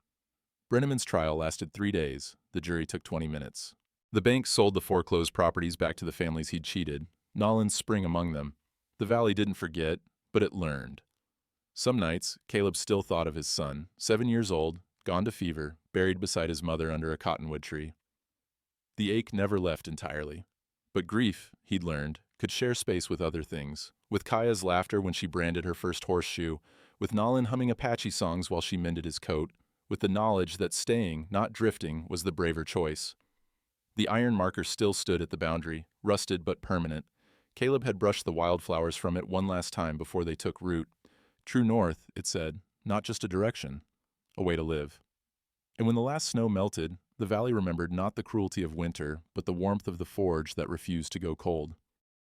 Brenneman's trial lasted 3 days. The jury took 20 minutes. The bank sold the foreclosed properties back to the families he'd cheated. Nolan's spring among them. The valley didn't forget, but it learned. Some nights, Caleb still thought of his son, 7 years old, gone to fever, buried beside his mother under a cottonwood tree. The ache never left entirely. But grief, he'd learned, could share space with other things. With Kaya's laughter when she branded her first horseshoe, with Nolan humming Apache songs while she mended his coat, with the knowledge that staying, not drifting, was the braver choice. The iron marker still stood at the boundary, rusted but permanent. Caleb had brushed the wildflowers from it one last time before they took root. True north, it said, not just a direction, a way to live. And when the last snow melted, the valley remembered not the cruelty of winter, but the warmth of the forge that refused to go cold.